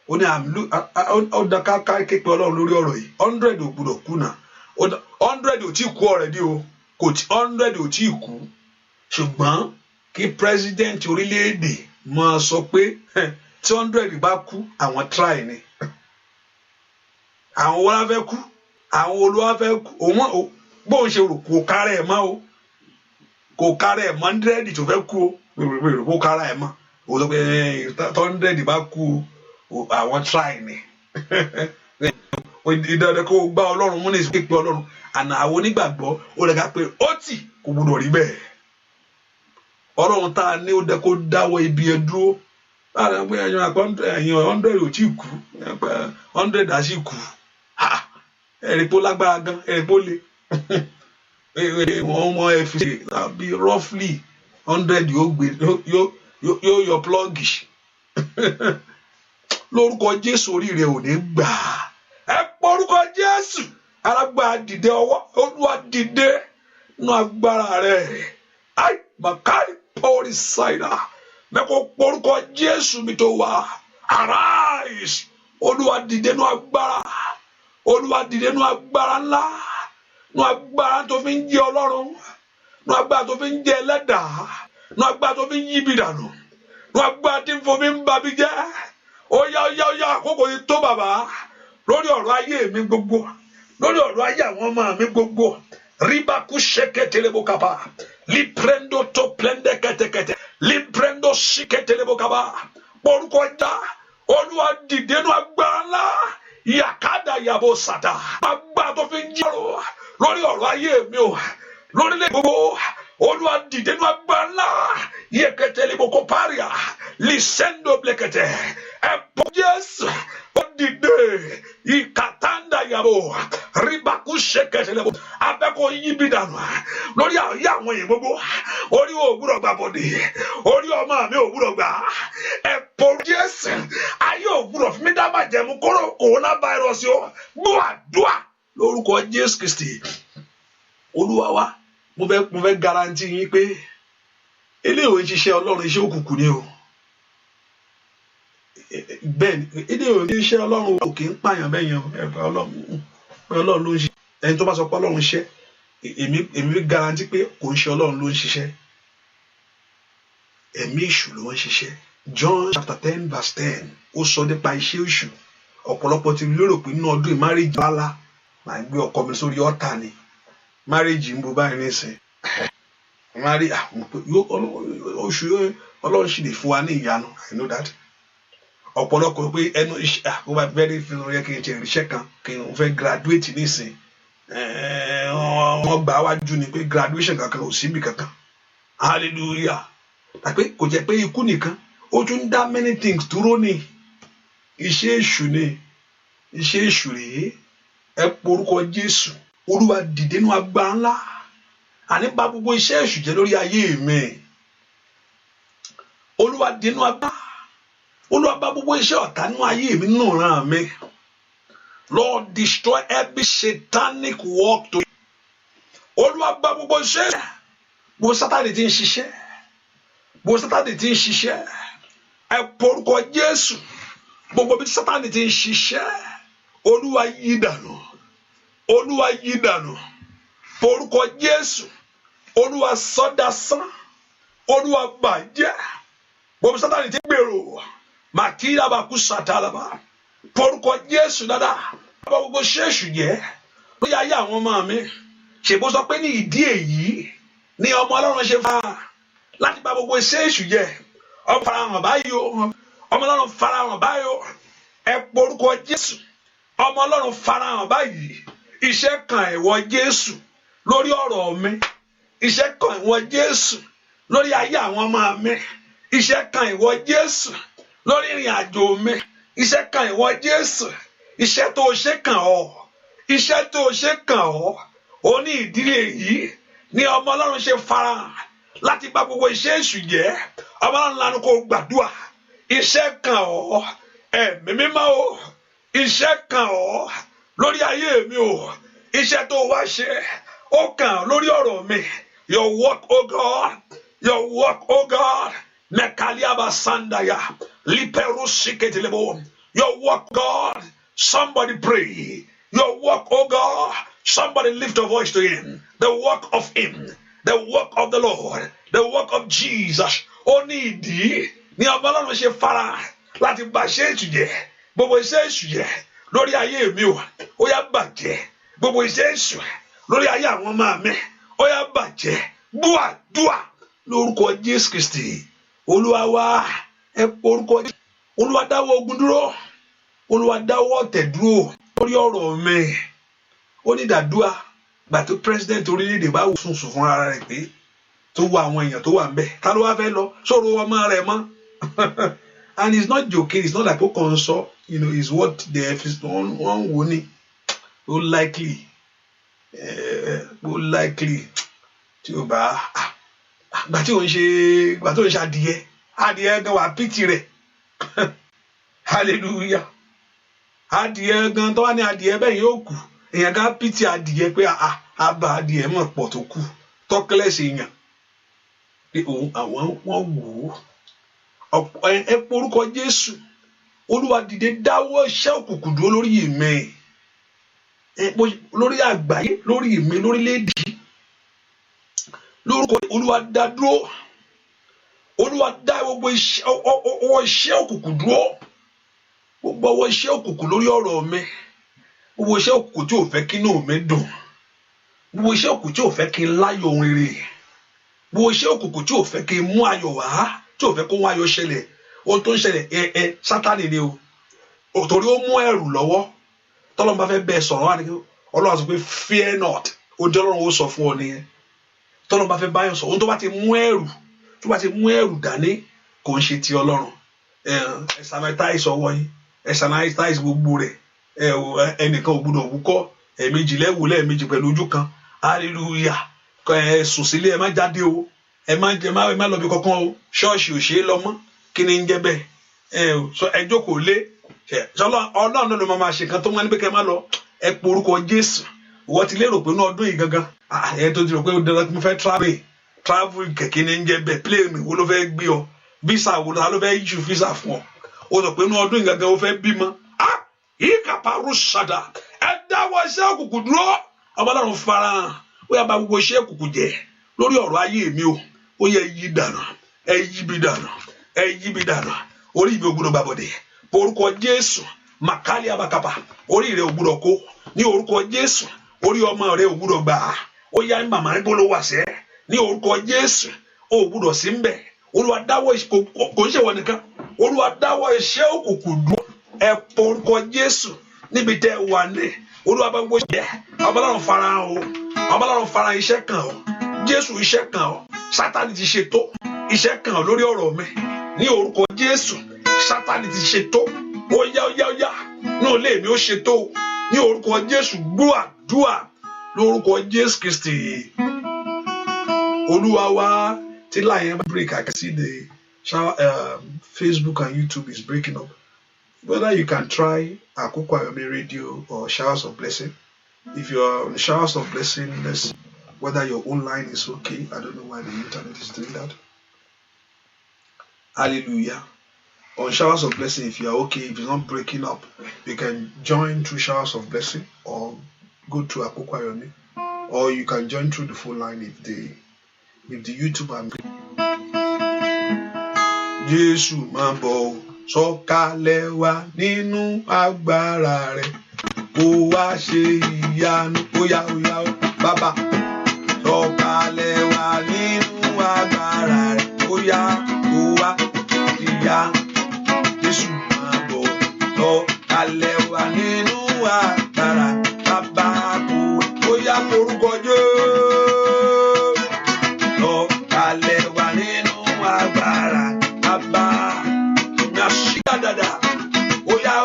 ó ní ó dá ká képe Ọlọ́run lórí ọ̀rọ̀ yìí 100 ò gbọdọ̀ kú náà 100 ò tí kú already o kò tí 100 ò tí kú ṣùgbọ́n kí president orílẹ̀-èdè máa sọ pé tí 100 bá kú àwọn try ni àwọn wọ́n á fẹ́ kú àwọn olúwa fẹ́ kú òun bóun ṣe rò kò kárẹ̀ ẹ̀ mọ́ o kò kárẹ̀ ẹ̀ mọ́ 100 tó fẹ́ kú o kò kárẹ̀ ẹ̀ mọ́ o sọ pé 100 bá kú o àwọn try ni ìdájọ́ kó gbá Ọlọ́run mú ní ìsìnkú Ọlọ́run àná àwọn onígbàgbọ́ ó lè ká pé ó tì kò gbọdọ̀ rí bẹ́ẹ̀ Ọlọ́run tá a ní ó dẹ kó dáwọ́ ibi ẹ dúró láàrin pé ẹ̀yàn 100 ò tí kú 100 á sì kú ẹ̀rìpó lágbára gan ẹ̀rìpó le wọ́n mọ ẹ̀fì bí roughly 100 yóò gbé yóò yọ plọ́gì lórúkọ Jésù orí rẹ ò ní gbà ẹ porúkọ Jésù alágbára dìde ọwọ́ Olúwa dìde nínú agbára rẹ ai makari pori saida mẹ́kọ̀ọ́ porúkọ Jésù mi tó wà arise Olúwa dìde nínú agbára Olúwa dìde nínú agbára ńlá nínú agbára tó fi ń jẹ Ọlọ́run nínú agbára tó fi ń jẹ Ẹlẹ́dàá nínú agbára tó fi ń yí ibi dànù nínú agbára tí fomi ń babi jẹ́ ó yá àkókò yìí tó bàbá lórí ọ̀rọ̀ ayé mi gbogbo lórí ọ̀rọ̀ ayé àwọn ọmọ mi gbogbo ribaku sheketelebo kaba liprendo to plende ketekete liprendo shiketelebo kaba porúkọ já Olúwa dìde nínú agbára ńlá yakada yabo sata agbára tó fi ń jẹ́rò lórí ọ̀rọ̀ ayé mi o lórílẹ̀ gbogbo Olúwa dìde nínú agbára ńlá yeketelebo koparia lisendo blekete ẹ̀pọ̀ Jésù ó dìde ìkàtàndà yàbò ribaku sheketelebo abẹ́kọ̀ yíbi dànù lórí ayé àwọn èèyàn gbogbo orí òwúrọ̀ gbà bọ̀dé orí ọmọ mi òwúrọ̀ gbà ẹ̀pọ̀ Jésù ayé òwúrọ̀ fún mi dábàá jẹ̀mú kóró coronavirus o gbọ́ àdúrà lórúkọ Jésù Kristi Olúwa wa mo fẹ́ garanti yín pé eléyìí ń ṣiṣẹ́ Ọlọ́run iṣẹ́ òkùnkùn ni o bẹ́ẹ̀ ni eléyìí ń ṣiṣẹ́ Ọlọ́run ò kì í pààyàn bẹ́ẹ̀ yẹn ẹ̀fọ́ Ọlọ́run ló ń ṣe ẹni tó bá sọ pé Ọlọ́run ṣe èmi garanti pé kò ń ṣe Ọlọ́run ló ń ṣiṣẹ́ ẹ̀mí èṣù ló ń ṣiṣẹ́ John chapter 10 verse 10 ó sọ nípa iṣẹ́ èṣù ọ̀pọ̀lọpọ̀ ti lérò pé nínú ọdún marriage bala máa gbé ọkọ mi sórí ọ̀tá ni marriage ń bo báyìí nísìn marry oṣù Ọlọ́run sì lè fún wa ní ìyanu I know that ọ̀pọ̀lọpọ̀ pé ẹnu iṣẹ́ ó bá very feel yẹ kí n ṣe ìrìṣẹ́ kan kí n fẹ́ graduate nísìn wọ́n gbà wájú ni pé graduation kankan ò síbi kankan hallelujah àpé kò jẹ́ pé ikú nìkan ó tún dá many things dúró ní iṣẹ́ èṣù ni iṣẹ́ èṣù rèé ẹ porúkọ Jésù Olúwa dìde nínú agbára ńlá àní bá gbogbo iṣẹ́ èṣù jẹ́ lórí ayé mi Olúwa dìde nínú agbára Olúwa bá gbogbo iṣẹ́ ọ̀tá nínú ayé mi nínú ìran mi Lord destroy every satanic work to Olúwa bá gbogbo iṣẹ́ bó Sátánì ti ń ṣiṣẹ́ bó Sátánì ti ń ṣiṣẹ́ ẹ porúkọ Jésù gbogbo bí Sátánì ti ń ṣiṣẹ́ Olúwa yí dànù Olúwa yí dànù porúkọ Jésù Olúwa sọdásán Olúwa bàjẹ́ gbogbo Sátánì ti gbèrò màkìrà bàkú sàtàlàbà porúkọ Jésù dáadáa bá gbogbo ṣéèṣù jẹ́ lórí ayé àwọn ọmọ mi ṣèbó sọ pé ní ìdí èyí ni ọmọ Ọlọ́run ṣe fà láti bá gbogbo ṣéèṣù jẹ́ ọmọ farahàn báyìí o ọmọ Ọlọ́run farahàn báyìí o ẹ porúkọ Jésù ọmọ Ọlọ́run farahàn báyìí iṣẹ́ kan ìwọ Jésù lórí ọ̀rọ̀ mi iṣẹ́ kan ìwọ Jésù lórí ayé àwọn ọmọ mi iṣẹ́ kan ìwọ Jésù lórí ìrìn àjò mi iṣẹ́ kan ìwọ Jésù iṣẹ́ tó ṣe kàn ọ́ iṣẹ́ tó ṣe kàn ọ́ ó ní ìdílé yìí ní ọmọ Ọlọ́run ṣe farahàn láti bá gbogbo iṣẹ́ èṣù jẹ́ ọmọ Ọlọ́run lanu kó gbàdúrà iṣẹ́ kan ọ́ ẹ̀mí mímọ́ o iṣẹ́ kan ọ́ lórí ayé mi o iṣẹ́ tó wá ṣe ó kàn lórí ọ̀rọ̀ mi your work oh God your work oh God mekaliaba sandaya liperushiketelebo your work God somebody pray your work oh God somebody lift a voice to him the work of him the work of the Lord the work of Jesus ó ní ìdí ní ọmọ Ọlọ́run ṣe fara láti bá ṣe èṣù jẹ́ gbogbo iṣẹ́ èṣù jẹ́ lórí ayé mi o ó yá bàjẹ́ gbogbo iṣẹ́ èṣù lórí ayé àwọn ọmọ mi ó yá bàjẹ́ dúà lórúkọ Jésù Kristi Olúwa wa ẹ porúkọ Olúwa dáwọ́ ogun dúró Olúwa dáwọ́ ọ̀tẹ̀ dúró lórí ọ̀rọ̀ mi ó ní dàdúà gbà tó president orílẹ̀-èdè bá wò sùn fún ara rẹ̀ pé tó wọ àwọn èèyàn tó wà ń bẹ̀ ta ló wá fẹ́ lọ sọ̀rọ̀ ọmọ rẹ̀ mọ́ and he's not joking it's not like ó kàn ń sọ is what the wọ́n wò ní ó likely tí ó bá gbà tó ń ṣe adìyẹ gan wà pìtì rẹ̀ hallelujah adìyẹ gan tó wà ní adìyẹ bẹ́ẹ̀ yóò kù èèyàn ká pìtì adìyẹ pé àbá adìyẹ mọ̀ pọ̀ tó kù tọ́kílẹ̀sì èèyàn pé àwọn wọ́n wò ó ẹ porúkọ Jésù Olúwa dìde dáwọ́ iṣẹ́ òkùnkùn dúró lórí ìmẹ lórí àgbáyé lórí ìmẹ lórílẹ̀-èdè lórúkọ Olúwa dá dúró Olúwa dá gbogbo iṣẹ́ òkùnkùn dúró gbogbo ọwọ́ iṣẹ́ òkùnkùn lórí ọ̀rọ̀ mi gbogbo iṣẹ́ òkùnkùn tí ò fẹ́ kí inú mi dùn gbogbo iṣẹ́ òkùnkùn tí ò fẹ́ kí n láyọ̀ ohun rere gbogbo iṣẹ́ òkùnkùn tí ò fẹ́ kí n mú ayọ̀ wá tí ò fẹ́ kó wá ayọ̀ ṣẹlẹ̀ ohun tó ń ṣẹlẹ̀ Sátánì ni o torí ó mú ẹ̀rù lọ́wọ́ tọ́lọ́mù bá fẹ́ bẹ́ẹ̀ sọ̀rọ̀ wá ní Ọlọ́run sọ pé fear not ó jẹ́ Ọlọ́run ó sọ fún ọ nìyẹn tọ́lọ́mù bá fẹ́ báyọ̀ sọ ohun tó bá ti mú ẹ̀rù dání kò ń ṣe ti Ọlọ́run ẹ sanitize ọwọ́ yín ẹ sanitize gbogbo rẹ̀ ẹnìkan ò gbúdọ̀ wúkọ́ ẹ̀ẹ̀mejì lẹ́wù lẹ́ẹ̀mejì pẹ̀lú ojú kan hallelujah ẹ sùn sílé ẹ má jáde o ẹ má lọ bí kankan o ṣọ́ọ̀ṣì ò ṣeé lọ mọ́ kí ni ń jẹ́ bẹ́ẹ̀ ẹ jókòó lé Ọlọ́run ló máa ṣe kan tó máa ní pé kẹ́ má lọ ẹ porúkọ Jésù ìwọ ti lérò pé inú ọdún yìí gangan ẹ tó ti rò pé ó dára kí mo fẹ́ travel kẹ̀kẹ́ ní ń jẹ́ bẹ́ẹ̀ plane wo ló fẹ́ gbé ọ visa wo ló fẹ́ issue visa fún ọ ó sọ pé inú ọdún yìí gangan ó fẹ́ bímọ yìí kàpárù ṣàdá ẹ dáwọ́ iṣẹ́ òkùnkùn dúró Ọlọ́run farahàn ó yá bà gbogbo iṣẹ́ òkùnkùn jẹ́ lórí ọ̀rọ̀ ayé mi o ó yẹ yí dànù ẹ yí bi dànù orí mi ò gbúdọ̀ gbàbọ̀dẹ̀ orúkọ Jésù màkàlì abakaba orí rẹ ò gbúdọ̀ kó ní orúkọ Jésù orí ọmọ rẹ ò gbúdọ̀ gbà ó yá ní màmá níbo ló wà sẹ́ ní orúkọ Jésù ò gbúdọ̀ sí ń bẹ̀ Olúwa dáwọ́ kò ń ṣèwọ nìkan Olúwa dáwọ́ iṣẹ́ òkùnkùn dúró ẹ porúkọ Jésù níbi tẹ́ ẹ wà ní Olúwa bá gbó jẹ́ Ọlọ́run farahàn o Ọlọ́run farahàn iṣẹ́ kan o Jésù iṣẹ́ kan o Sátánì ti ṣe tó iṣẹ́ kan o lórí ọ̀rọ̀ mi ní orúkọ Jésù Sátánì ti ṣe tó ó yá ní olè mi ó ṣe tó ní orúkọ Jésù gbúàdúà lórúkọ Jésù Kristi Olúwa wa tí láyé break I can see the Facebook and YouTube is breaking up. Whether you can try Akoko Ayomi Radio or Showers of Blessing. If you are on Showers of Blessing, whether your own line is okay. I don't know why the internet is doing that. Hallelujah. On Showers of Blessing, if you are okay, if it's not breaking up, you can join through Showers of Blessing or go to Akoko Ayomi, or you can join through the phone line if the YouTube and Jésù máa bọ̀ sọ̀kalẹ̀ wá nínú agbára rẹ̀ kó wá ṣe ìyanu óyá bàbá sọ̀kalẹ̀ wá nínú agbára rẹ̀ óyá kó wá ìyanu Jésù máa bọ̀ kalẹ̀ wá nínú agbára bàbá kò bóyá orúkọ Jésù. Lọ kalẹ̀ wá nínú agbára bàbá na ṣíkà dada óyá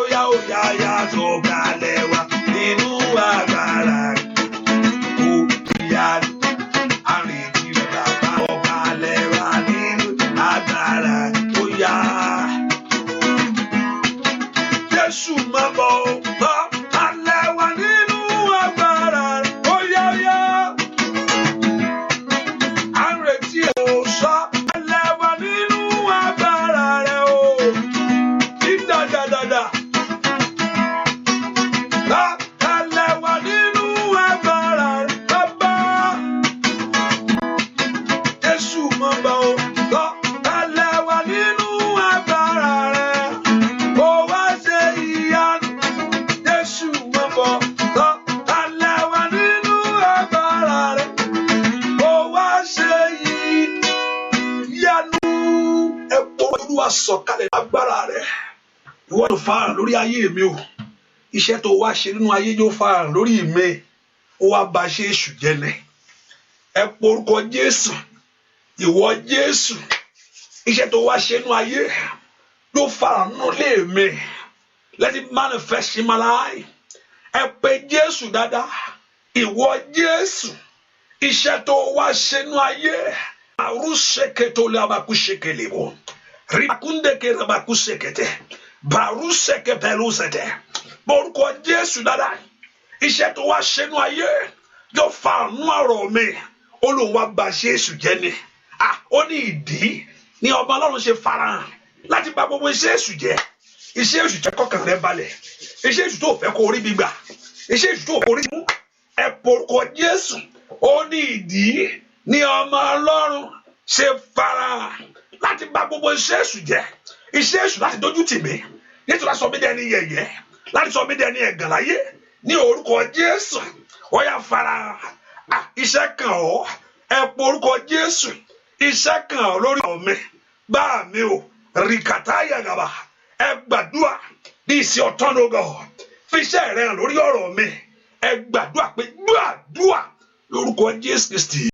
sọ kalẹ̀ wá nínú agbára kò yá àrètí bàbá lọ kalẹ̀ wá nínú agbára óyá. Jésù máa bọ̀ bá kalẹ̀ wá nínú agbára óyá. Àrètí ò sọ kalẹ̀ wá nínú agbára rẹ̀ o. Dídàdàdàdà. Kalẹ̀ wá nínú agbára rẹ̀ bàbá. Jésù máa bọ̀ bá kalẹ̀ wá nínú agbára rẹ̀. Ó wá ṣe ìyanu. Jésù máa bọ̀ bá kalẹ̀ wá nínú agbára rẹ̀. Ó wá ṣe ìyanu. Ẹ̀pọ̀ Olúwa sọ̀kalẹ̀ agbára rẹ̀. Ìwọ ló farahàn lórí ayé mi o. Iṣẹ́ tó wá ṣe nínú ayé yóò farahàn lórí mi. Ó wá bà ṣe èṣù jẹ́ ni. Ẹ po orúkọ Jésù. Ìwọ Jésù. Iṣẹ́ tó wá ṣe nínú ayé yóò farahàn nínú ilé mi. Let it manifest in my life. Ẹ pe Jésù dáadáa. Ìwọ Jésù. Iṣẹ́ tó wá ṣe nínú ayé. Àrùsẹ̀kẹ̀tò làbàkúṣẹ̀kẹ̀lẹ̀bọ̀. Rìbàkúndẹ̀kẹ̀ ràbàkúṣẹ̀kẹ̀tẹ̀. Bàrúsẹ̀kẹ̀pẹ̀lúṣẹ̀tẹ̀. Orúkọ Jésù dáadáa. Iṣẹ́ tó wá ṣe nínú ayé yóò farahàn nínú ọ̀rọ̀ mi. Olúwa bà ṣe èṣù jẹ́ ni. Ó ní ìdí ni ọba Ọlọ́run ṣe farahàn láti bà gbogbo iṣẹ́ èṣù jẹ́. Iṣẹ́ èṣù jẹ́ kọ́kàn rẹ balẹ̀. Iṣẹ́ èṣù tó fẹ́ kó rí gbígbà. Iṣẹ́ èṣù tó kó rí mú. Ẹ porúkọ Jésù. Ó ní ìdí ni ọmọ Ọlọ́run ṣe farahàn láti bà gbogbo iṣẹ́ èṣù jẹ́. Iṣẹ́ èṣù láti dojú tì mí. Nítorí sọ mí dẹni yẹ̀yẹ́. Láti sọ mí dẹni ẹ̀gàn láyé. Ní orúkọ Jésù. Ó yá farahàn. Iṣẹ́ kan ọ́. Ẹ porúkọ Jésù. Iṣẹ́ kan ọ́ lórí ọ̀rọ̀ mi. Bá mi o. Rìkàtà yàgàbà. Ẹ gbàdúrà ní ìsìn ọ̀tọ́nugọ̀. Fi iṣẹ́ rẹ̀ hàn lórí ọ̀rọ̀ mi. Ẹ gbàdúrà pé gbàdúrà lórúkọ Jésù Kristi.